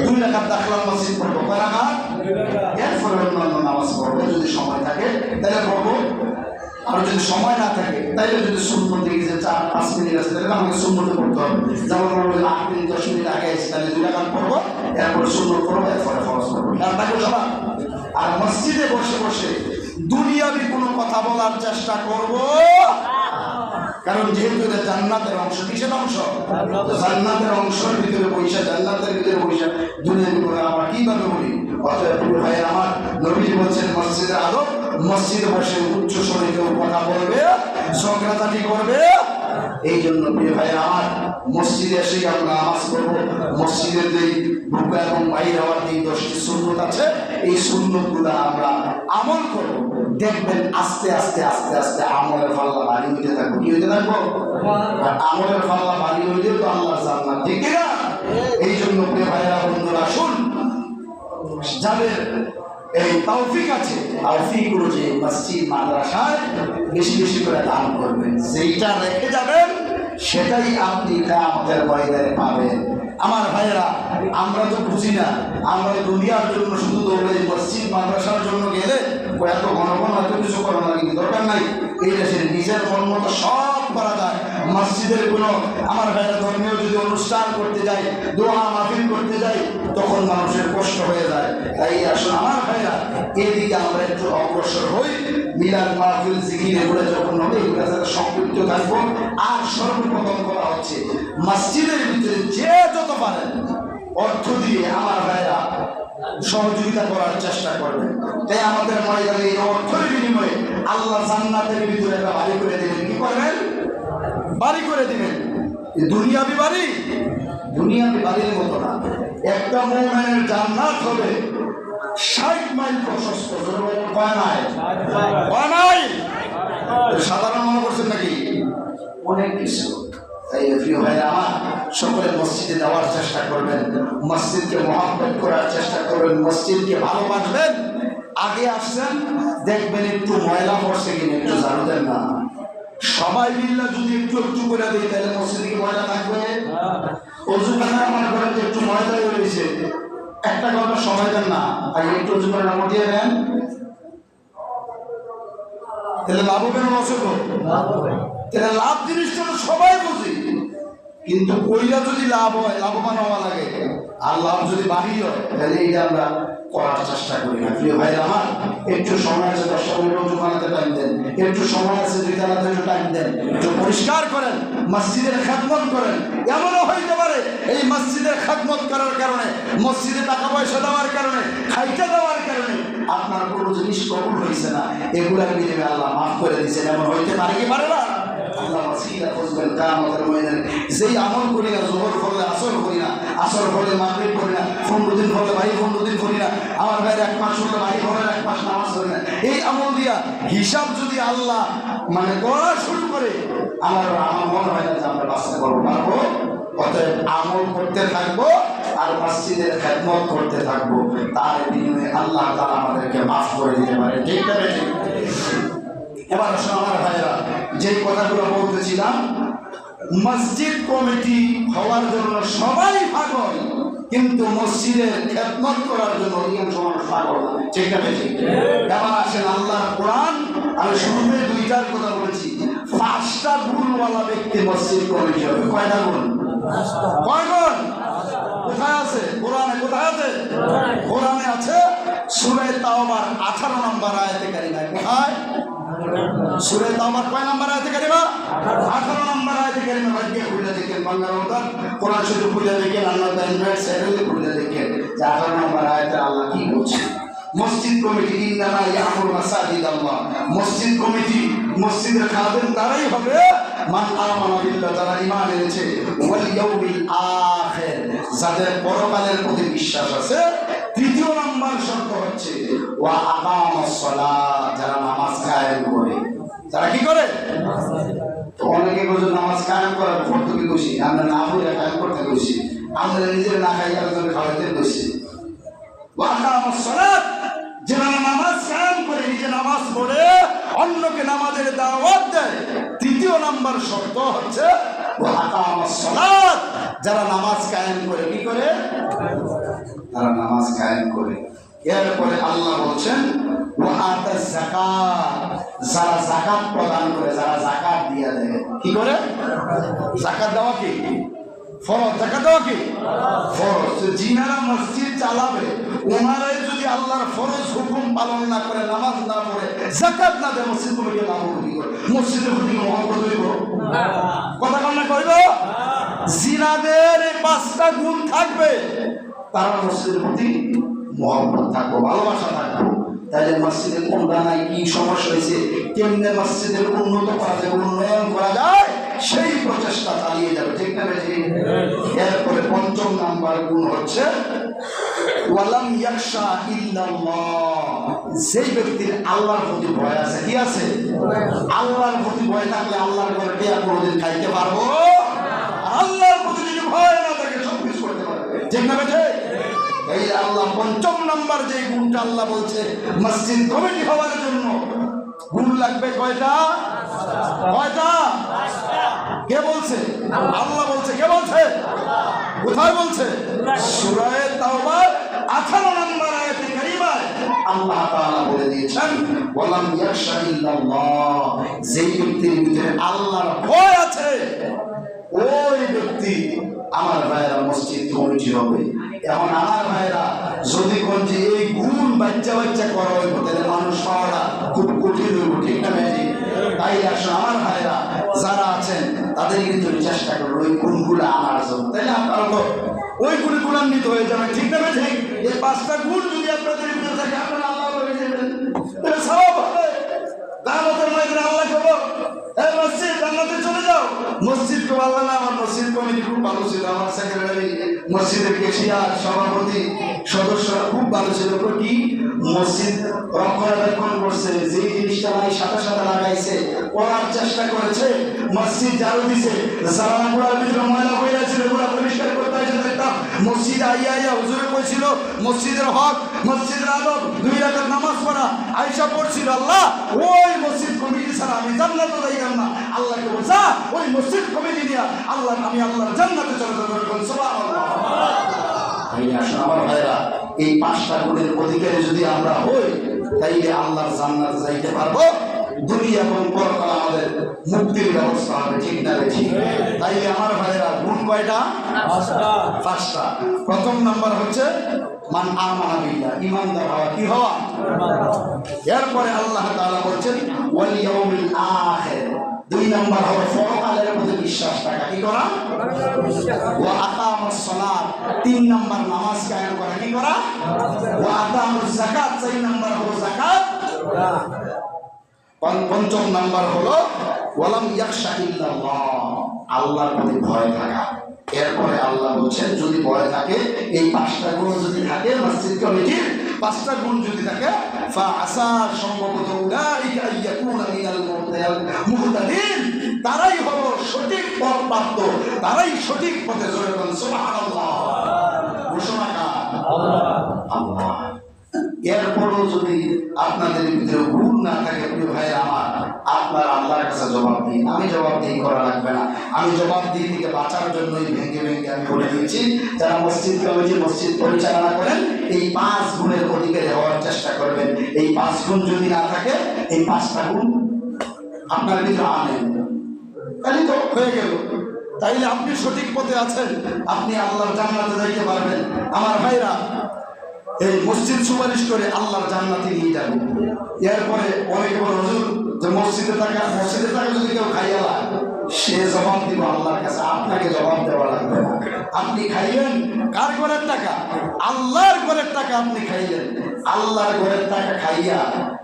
2 রাকাত দাখিলাল মসজিদ পড়বো। কয় রাকাত? এরপরে অন্যান্য নামাজ পড়বো যদি সময় থাকে তাহলে পড়বো, আর যদি সময় না থাকে তাইলে যদি সুন্নত দিকে যে 4-5 মিনিট আছে তাহলে আমাকে সুন্নত করতে হবে। যেমন 8 মিনিট 10 মিনিট আগে আছে তাহলে 2 রাকাত পড়বো, এরপরে সুন্নত করবো, এরপরে ফরজ করবো। খেয়াল রাখবো সবাই। আর মসজিদে বসে বসে দুনিয়াবি কোনো কথা বলার চেষ্টা করব, কারণ যেহেতু এটা জান্নাতের অংশ। কিসের অংশ? জান্নাতের অংশের ভিতরে পয়সা, জান্নাতের ভিতরে পয়সা দুনিয়াবি করে আমরা কিভাবে বলি? অতএব ভাই আমার, নবীজি বলছেন মসজিদের আদব, মসজিদে বসে উচ্চ স্বরে কেউ কথা বলবে, ঝগড়াঝাটি করবে। এই জন্য প্রিয় ভাই আমার, মসজিদে এসে আমরা নামাজ পড়বো। মসজিদের যে ঢুকা এবং বাইরে হওয়ার যে 10টি সুন্নত আছে, এই সুন্নতগুলো আমরা আমল করবো। দেখবেন আস্তে আস্তে আস্তে আস্তে আমলের পাল্লা ভারী হইতে থাকবো। কি হইতে থাকবো? আর আমলের পাল্লা ভারী হইলে তো আল্লাহর জান্নাত, ঠিক না? এই জন্য প্রিয় ভাইরা বন্ধুরা, আসুন যাদের এই তৌফিক আছে, তৌফিক অনুযায়ী মসজিদ মাদ্রাসায় বেশি বেশি করে দান করবেন। যেইটা রেখে যাবেন সেটাই আপনি কিয়ামতের ময়দানে পাবেন। আমার ভাইয়েরা, আমরা তো বুঝি না, আমরা দুনিয়ার জন্য শুধু দৌড়ে মসজিদ মাদ্রাসার জন্য গেলে এত ঘন ঘন এত কিছু করানো কিন্তু দরকার নাই। এই দেশের নিজের মন মতো সব করা যায়। মসজিদের কোনো আমার ভাইয়েরা ধর্মীয় যদি অনুষ্ঠান করতে যাই, দোয়া মাহফিল করতে যাই, তখন মানুষের কষ্ট হয়ে যায়। তাই আসলে আমার ভাইয়েরা এদিকে আমরা একটু অগ্রসর হই। মিলাদ মাহফিল জিকির এগুলো যখন হবে এগুলোর সাথে সম্পৃক্ত থাকবো। আর সর্বপ্রথম করা হচ্ছে মসজিদের ভিতরে যে যত পারেন অর্থ দিয়ে আমার ভাইয়েরা সহযোগিতা করার চেষ্টা করবেন। তাই আমাদের ময়দানে এই অর্থের বিনিময়ে আল্লাহ জান্নাতের ভিতরে একটা বাড়ি করে দিবেন। কি করবেন? বাড়ি করে দিবেন। দুনিয়াবি বাড়ি, দুনিয়াবি বাড়ির মতো না। একটা মুমিনের জান্নাত হবে 60 মাইল প্রশস্ত। কয় মাইল? সাধারণ মনে করছেন নাকি? অনেক কিছু। তাই প্রিয় ভাই আমার, সকলে মসজিদে যাওয়ার চেষ্টা করবেন, মসজিদকে মহব্বত করার চেষ্টা করবেন, মসজিদকে ভালোবাসবেন। আগে আসছেন দেখবেন একটু ময়লা পড়ছে কিনা একটু ঝাড়ু দেন না। সবাই মিললে যদি একটু একটু করে দিই তাহলে মসজিদে কি ময়লা থাকবে? অজুখানা আমার ঘরে একটু ময়লা রয়েছে, একটা কথা সময় দেন না, আর একটু অজু করে নাম দিয়ে দেন, তাহলে লাভ হবে না? তাহলে লাভ জিনিসটা সবাই বুঝি, কিন্তু কইলা যদি লাভ হয়, লাভবান হওয়া লাগে, আর লাভ যদি বাড়ি হয় তাহলে এইটা আমরা করার চেষ্টা করি না। প্রিয় ভাই আমার, একটু সময় আছে 10 মিনিট অজু বানাতে টাইম দেন, একটু সময় আছে 2 তালাতে একটু টাইম দেন, একটু পরিষ্কার করেন, মসজিদের খেদমত করেন। এমনও হইতে পারে এই মসজিদের খেদমত করার কারণে, মসজিদে টাকা পয়সা দেওয়ার কারণে, খাইতে দেওয়ার কারণে আপনার কোনো জিনিস কবুল হয়েছে না, এগুলার বিনিময়ে আল্লাহ মাফ করে দিয়েছেন। এমন হইতে পারে কি পারে না? আল্লাহ ওয়াসিলা খুঁজবেন কিয়ামতের ময়দানে। যেই আমল করি না, যোহর করলে আসর করি না, আসর করলে মাগরিব করি না, 15 দিন করলে ভাই 15 দিন করি না, আমার ভাইয়ের 1 মাস হলে ভাই ঘরের 1 মাস নামাজ করি না, এই আমল দিয়া হিসাব যদি আল্লাহ করা শুরু করে, আমার মনে হয় না যে আমরা বাঁচতে পারবো। অতএব আমল করতে থাকবো আর মসজিদের খেদমত করতে থাকবো, তার বিনিময়ে আল্লাহ তাআলা আমাদেরকে মাফ করে দিতে পারে। ঠিক না? এবার আসলে আমার ভাইয়েরা, যেই কথাগুলো বলতেছিলাম, মসজিদ কমিটি হওয়ার জন্য সবাই পাগল, কিন্তু মসজিদের খেদমত করার জন্য অধিকাংশ মানুষ পাগল না। ঠিক না? এবার আসেন আল্লাহর কোরআন, আমি শুরুতে 2টার কথা বলেছি, 5টা গুণওয়ালা ব্যক্তি মসজিদ কমিটি হবে। কয়টা গুণ? কয় গুণ? কোথায় আছে কোরআনে? কোথায় আছে? কোরআনে আছে সূরা তাওবার 18 নম্বর আয়াতে কারিমায়। কোথায়? সূরা তাওবার কয় নম্বর আয়াতে কারিমা? 18 নম্বর আয়াতে কারিমা। ভাগ্যে খুলে দেখেন, বাংলা অনুবাদ কোরআন শরীফ খুলে দেখেন, আল্লাহ অ্যান্ড্রয়েড সাইডে খুলে দেখেন যে 18 নম্বর আয়াতে আল্লাহ কি বলছে। মসজিদ কমিটি ইন্নামা ইয়ামুরু মাসাজিদ আল্লাহ, মসজিদ কমিটি মসজিদের খাদেম তারাই হবে মান আমানা বিল্লাহ, যারা ঈমান এনেছে, ওয়াল ইয়াউমিল আখির, যাদের পরকালের প্রতি বিশ্বাস আছে। তৃতীয় নাম্বার শর্ত হচ্ছে ওয়া আকামাস সালাত, যারা নামাজ কায়েম করে। যারা কি করে? তো অনেকে বলে নামাজ কায়েম করার পদ্ধতি খুশি, আমরা না পড়ে কায়েম করতে খুশি, আমরা নিজেরা না খাই আরেকজনের খাওয়াইতে খুশি। ওয়া আকামাস সালাত, যারা নামাজ কায়েম করে, নিজে নামাজ পড়ে অন্যকে নামাজের দাওয়াত দেয়। তৃতীয় নাম্বার শর্ত হচ্ছে ওয়া আকামাস সালাত, যারা নামাজ কায়েম করে। কি করে? তারা নামাজ কায়েম করে। এরপরে আল্লাহ বলছেন ওয়া আতাজ যাকাত, যারা যাকাত প্রদান করে, যারা যাকাত দিয়ে দেয়। কি করে? যাকাত দেওয়া কি ফরজ? যাকাত দেওয়া কি ফরজ? যিনারা মসজিদ চালাবে ওনারাই যদি আল্লাহর ফরজ হুকুম পালন না করে, নামাজ না পড়ে, যাকাত না দেয়, মসজিদ কমিটি লাভ কি করে? মসজিদের প্রতি মহব্বত হইব? কথা কান্না করব? জিনাদের এই 5টা গুণ থাকবে, তারা মসজিদের প্রতি মহব্বত থাকবো, ভালোবাসা থাকবো। তাহলে মসজিদের কোনটা নাই, কি সমস্যা হয়েছে, কেমনে মসজিদের উন্নত করা যায়, উন্নয়ন করা যায়, সেই প্রচেষ্টা চালিয়ে যাবে। ঠিক না? এরপরে 5ম নাম্বার গুণ হচ্ছে ওয়ালাম ইয়াখশা ইল্লাল্লাহ, যেই ব্যক্তির আল্লাহর প্রতি ভয় আছে। কি আছে? আল্লাহর প্রতি ভয় থাকলে আল্লাহর ঘরে টিয়া কোনোদিন খাইতে পারবো। আল্লাহর প্রতি যদি ভয় না থাকে সব কিছু করতে পারবে। ঠিক না? এই আল্লাহ 5ম নাম্বার যে গুণটা আল্লাহ বলছে মসজিদ কমিটি হওয়ার জন্য গুণ লাগবে কয়টা? কয়টা? কে বলছে? আল্লাহ বলছে। কে বলছে? কোথায় বলছে? সূরা তাওবার 18 নম্বর আয়াতে কারিমায় আল্লাহ তাআলা বলে দিয়েছেন ওয়ালাম ইয়াখশা ইল্লাল্লাহ, যেই ব্যক্তির ভিতরে আল্লাহর ভয় আছে ওই ব্যক্তি আমার ভাইরা মসজিদ কমিটি হবে। এখন আমার ভাইরা যদি কোন যে এই গুণ বাচ্চা বাচ্চা করা হইব, তাহলে মানুষ পাওয়াটা খুব কঠিন হইব। ঠিক না? তাই আসলে আমার ভাইরা যারা আছেন তাদের কিন্তু চেষ্টা করবো ওই গুণগুলো আনার জন্য। তাইলে আপনারা তো ওই গুণে গুণান্বিত হয়ে যাবে। ঠিক না? ঠিক। এই 5টা গুণ যদি আপনাদের ভিতরে থাকে, আপনারা আল্লাহ হয়ে যাবেন, তাহলে সব হবে। দাওয়াতের ময়দানে আল্লাহ কবো এই মসজিদ জান্নাতে চলে যাও। মসজিদ কো আল্লাহ না, আমার মসজিদ কমিটি খুব ভালো ছিল, আমার সেক্রেটারি, মসজিদের কেশিয়ার, সভাপতি, সদস্যরা খুব ভালো ছিল। কি মসজিদ রক্ষণাবেক্ষণ করছে, যে জিনিসটা নাই সাথে সাথে লাগাইছে, করার চেষ্টা করেছে, মসজিদ ঝাড়ু দিছে, জানালা গুড়ার ভিতরে ময়লা হয়ে ছিল, গুড়া পরিষ্কার করতে হয়েছে। দেখতাম মসজিদ আইয়া হুজুরে কইছিল মসজিদের হক, মসজিদের আদব, 2 রাকাত নামাজ পড়া, আয়েশা পড়ছিল আল্লাহ ওই মসজিদ কমিটি ছাড়া আমি জান্নাতে যাইতাম না। আল্লাহকে বলছা ওই মসজিদ কমিটি নিয়ে আল্লাহ আমি আল্লাহর জান্নাতে চলে যাব। সুবহানাল্লাহ। আমার ভাইরা এই 5টা গুণের অধিকারী যদি আমরা হই, তাইলে আল্লাহর জান্নাতে যাইতে পারবো। দুনিয়া এবং পরকাল আমাদের মুক্তির ব্যবস্থা হবে। ঠিক না? ঠিক। তাইলে আমার ভাইরা গুণ কয়টা? 5টা। 1ম নাম্বার হচ্ছে মান আমানা বিল্লাহ, ঈমানদার হওয়া। কি হওয়া? এরপরে আল্লাহ তাআলা বলছেন ওয়াল ইয়াউমিল আখির, 2 নাম্বার হলো পরকালের প্রতি বিশ্বাস রাখা। কি করা? ওয়া আকামাস সালাত, 3 নাম্বার নামাজ কায়েম করা। কি করা? ওয়া আতামুজ যাকাত, 4 নাম্বার হলো যাকাত। 5ম নাম্বার হলো ওয়ালাম ইয়াখশা ইল্লাল্লাহ, আল্লাহর প্রতি ভয় থাকা। এরপরে আল্লাহ বলছেন যদি ভয় থাকে, এই 5টা গুণ যদি থাকে, মসজিদ কমিটির 5টা গুণ যদি থাকে, ফাআসা, সম্ভবত উলাইকা ইয়াকুনা মিনাল মুহতাদিন, তারাই হলো সঠিক পথ প্রাপ্ত, তারাই সঠিক পথে চলবেন। সুবহানাল্লাহ। ঘোষণা কার? আল্লাহ। এরপরও যদি আপনাদের ভিতরে গুণ না থাকে, প্রিয় ভাই আমার, আপনার আল্লাহর কাছে জবাব দিন। আমি জবাবদিহি করা লাগবে না। আমি জবাবদিহি থেকে বাঁচার জন্যই ভেঙে ভেঙে আমি বলে দিচ্ছি, যারা মসজিদ কমিটি মসজিদ পরিচালনা করেন এই 5 গুণের অধিকারী হওয়ার চেষ্টা করবেন। এই 5 গুণ যদি না থাকে, এই 5টা গুণ আপনার ভিতরে আনেন, তাহলে তো হয়ে গেল। তাইলে আপনি সঠিক পথে আছেন, আপনি আল্লাহর জান্নাতে যাইতে পারবেন। আমার ভাইরা এই মসজিদ সুপারিশ করে আল্লাহর জান্নাতে নিয়ে যাবে। এরপরে অনেকে বলে হুজুর যে মসজিদে টাকা যদি কেউ খাইয়া সে জবাব দিব আল্লাহর কাছে, আপনাকে জবাব দেওয়া লাগবে না। আপনি খাইলেন কার ঘরের টাকা? আল্লাহর ঘরের টাকা আপনি খাইলেন। আল্লাহর ঘরের টাকা খাইয়া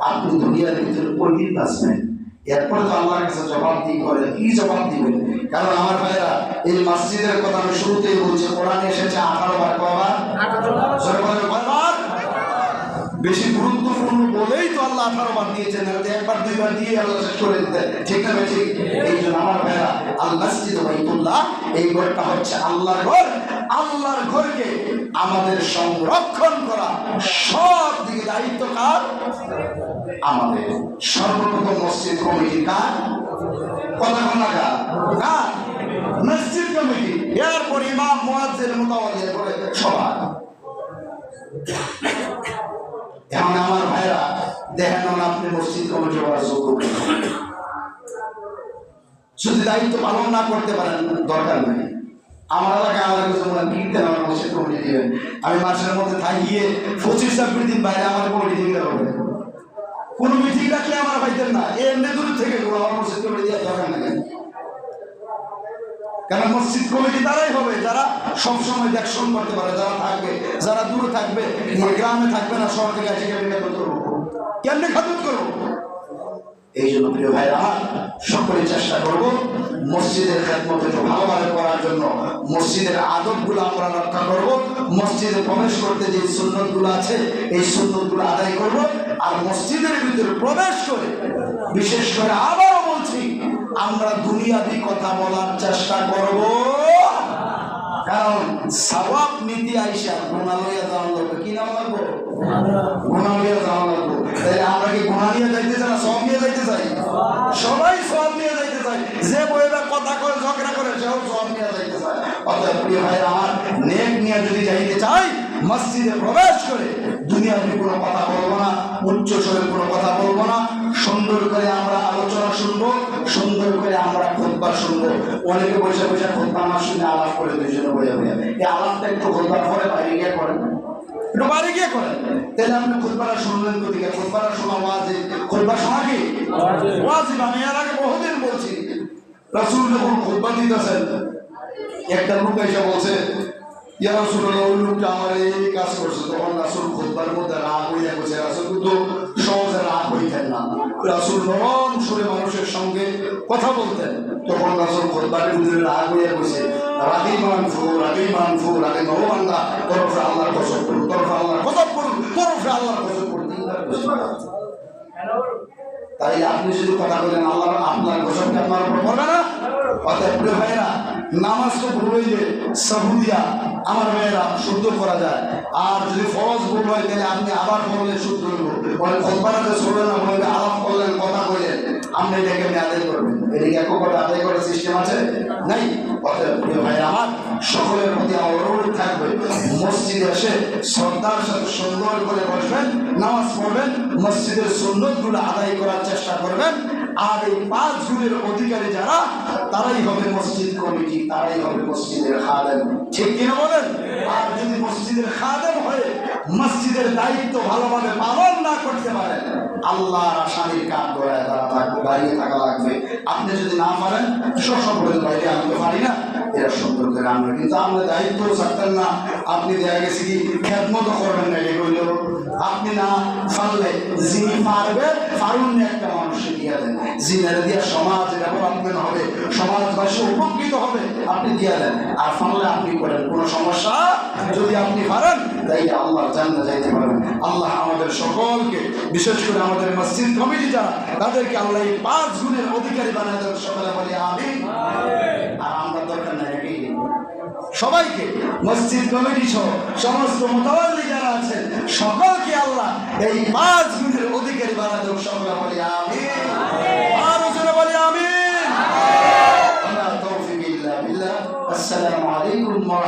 আপনি দুনিয়ার ভিতরে কয়দিন বাঁচবেন? এরপরে তো আল্লাহর কাছে জবাব দিয়ে করে কি জবাব দিবেন? কারণ আমার ভাইরা এই মসজিদের কথা আমি শুরুতেই বলছি, কোরআনে এসেছে 18 বার, কয়বার? 18 বার। বেশি গুরুত্বপূর্ণ বলেই তো আল্লাহ 18 বার দিয়েছেন, একবার দুইবার দিয়ে আল্লাহ শেষ করে দিতেন, ঠিক না ঠিক? এই জন্য আমার ভাইরা আল মসজিদ বাইতুল্লাহ, এই ঘরটা হচ্ছে আল্লাহর ঘর। আল্লাহর ঘরকে আমাদের সংরক্ষণ করা সব দিকে দায়িত্ব কার? আমাদের। সর্বপ্রথম মসজিদ কমিটি কার? কথা বলা কার? মসজিদ কমিটি। এরপর ইমাম, মুয়াজ্জিন, মুতাওয়াল্লি, করে সবাই। এখন আমার ভাইরা দেখেন, আপনি মসজিদ কমিটি হওয়ার যোগ্য, যদি দায়িত্ব পালন না করতে পারেন দরকার নেই। আমার এলাকায় আমার কিছু কীর্তেন আমার মসজিদ কমিটি দিবেন, আমি মাসের মধ্যে থাকিয়ে 25-26 দিন বাইরে আমার কমিটি দিতে হবে। কোনো মিটিং রাখলে আমার ভাইদের না, এমনি দূর থেকে আমার মসজিদ কমিটি দেওয়ার দরকার নেই। কারণ মসজিদ কমিটি তারাই হবে যারা সবসময় দেখশন করতে পারে, যারা থাকবে, যারা দূরে থাকবে, গ্রামে থাকবে না, শহর থেকে এসে খেদমত করবো, কেমনে খেদমত করবো? এই জন্য প্রিয় ভাইরা আমার, সকলে চেষ্টা করবো মসজিদের খেদমত একটু ভালোভাবে করার জন্য। মসজিদের আদবগুলো আমরা রক্ষা করব, মসজিদে প্রবেশ করতে যে সুন্নতগুলো আছে এই সুন্নতগুলো আদায় করব। আর মসজিদের ভিতরে প্রবেশ করে বিশেষ করে আবারও বলছি, আমরা দুনিয়াবি কথা বলার চেষ্টা করব, কারণ সওয়াব নীতি আইসা গুনাহ লইয়া যাওয়া লাগবে। কি নাম লাগবো? গুনাহ লইয়া যাওয়া লাগবে। তাহলে আমরা কি গুনাহ নিয়ে যাইতে চাই না সওয়াব নিয়ে যাইতে চাই? সবাই সওয়াব নিয়ে যাইতে চাই। যে বইবা কথা কয়, ঝগড়া করে, সেও সওয়াব নিয়ে যাইতে চায়। অতএব প্রিয় ভাইরা আমার, নেক নিয়ে যদি যাইতে চাই, মসজিদে প্রবেশ করে দুনিয়াবি কোনো কথা বলবো না, উচ্চ স্বরে কোনো কথা বলবো না, সুন্দর করে আমরা আলোচনা শুনবো, সুন্দর করে আমরা খুতবা শুনবো। অনেকে বসে বসে খুতবা না শুনে আলাপ করে দুইজনে বইয়া বইয়া, এই আলাপটা একটু খুতবার পরে বাইরে গিয়ে করেন, একটু বাইরে গিয়ে করেন, তাহলে আপনি খুতবাটা শুনলেন কোথেকে? খুতবাটা শোনা ওয়াজিব। খুতবা শোনা কি ওয়াজিব? আমি এর আগে বহুদিন বলছি, রাসূল যখন খুতবা দিতেছেন, একটা লোক এসে বলছে, ইয়া রাসূলুল্লাহ, ওই লোকটা আমার এই কাজ করছে। তখন রাসূল খুতবার মধ্যে রাগ হইয়া গেছে। রাসূল কিন্তু সহজে রাগ হইতেন না, রাসূল নরম সুরে মানুষের সঙ্গে কথা বলতেন। তখন রাসূল খুতবার মধ্যে রাগ হইয়া গেছে, রাগে মানফু, রাগে মানফু, রাগে নবান্দা, তরফে আল্লাহর কসম করুন, তরফে আল্লাহর কসম করুন, তরফে আল্লাহর কসম করুন। তাই আপনি যদি কথা বলেন, আল্লাহ আপনার কসমকে আপনার উপর পড়বে না? অতএব প্রিয় ভাইয়েরা, নামাজ তো ভুল হইলে সাহুদিয়া আমার ভাইয়েরা শুদ্ধ করা যায়। আর যদি ফরজ ভুল হয়, তাহলে আপনি আবার পড়লে শুদ্ধ হইব। বলে খোদবাটাতে চলবে না, বলবে আলাপ করলেন, কথা কইলেন, আপনি এটাকে আপনি আদায় করবেন। এদিকে একবারে আদায় করার সিস্টেম আছে নাই? অতএব প্রিয় ভাইয়েরা আমার, সকলের প্রতি আমার অনুরোধ থাকবে, মসজিদে এসে শ্রদ্ধার সাথে সুন্দর করে বসবেন, নামাজ পড়বেন, মসজিদের সুন্নতগুলো আদায় করার চেষ্টা করবেন। আর এই 5 গুণের অধিকারী যারা, তারাই হবে মসজিদ কমিটি, তারাই হবে মসজিদের খাদেম, ঠিক কিনা বলেন? আর যদি মসজিদের খাদেম হয়ে মসজিদের দায়িত্ব ভালোভাবে পালন না করতে পারেন, আল্লাহর আসামির কাঠ গড়ায় তারা থাকবে, দাঁড়িয়ে থাকা লাগবে। আপনি যদি না পারেন, সবসময় বাইরে আনতে পারি না, এরা সুন্দর করে আনবে, কিন্তু আমরা দায়িত্ব থাকতেন না। আপনি দেখা গেছে কি খেদমত করবেন না, এগুলো আপনি না পারলে যিনি পারবে পারুন একটা মানুষকে দিয়ে দেন, যিনি দিয়ে সমাজ ডেভেলপমেন্ট হবে, সমাজবাসী উপকৃত হবে, আপনি দিয়ে দেন। আর পারলে আপনি করেন, কোনো সমস্যা। যদি আপনি পারেন, তাই আল্লাহ জান্নাতে যাইতে পারবেন। আল্লাহ আমাদের সকলকে, বিশেষ করে আমাদের মসজিদ কমিটি যারা, তাদেরকে আল্লাহ এই 5 গুণের অধিকারী বানায় দেন। সকলে বলি আমিন। আর আমরা দরকার নাই সবাইকে, মসজিদ কমিটি সহ সমস্ত মুতাওয়াল্লি যারা আছেন, সকলকে আল্লাহ এই 5 গুণের অধিকারী বানায় দেন। সকলে বলি আমিন। আরো জোরে বলি আমিন। ওয়া তৌফিক ইল্লা বিল্লাহ। আসসালামু আলাইকুম ওয়া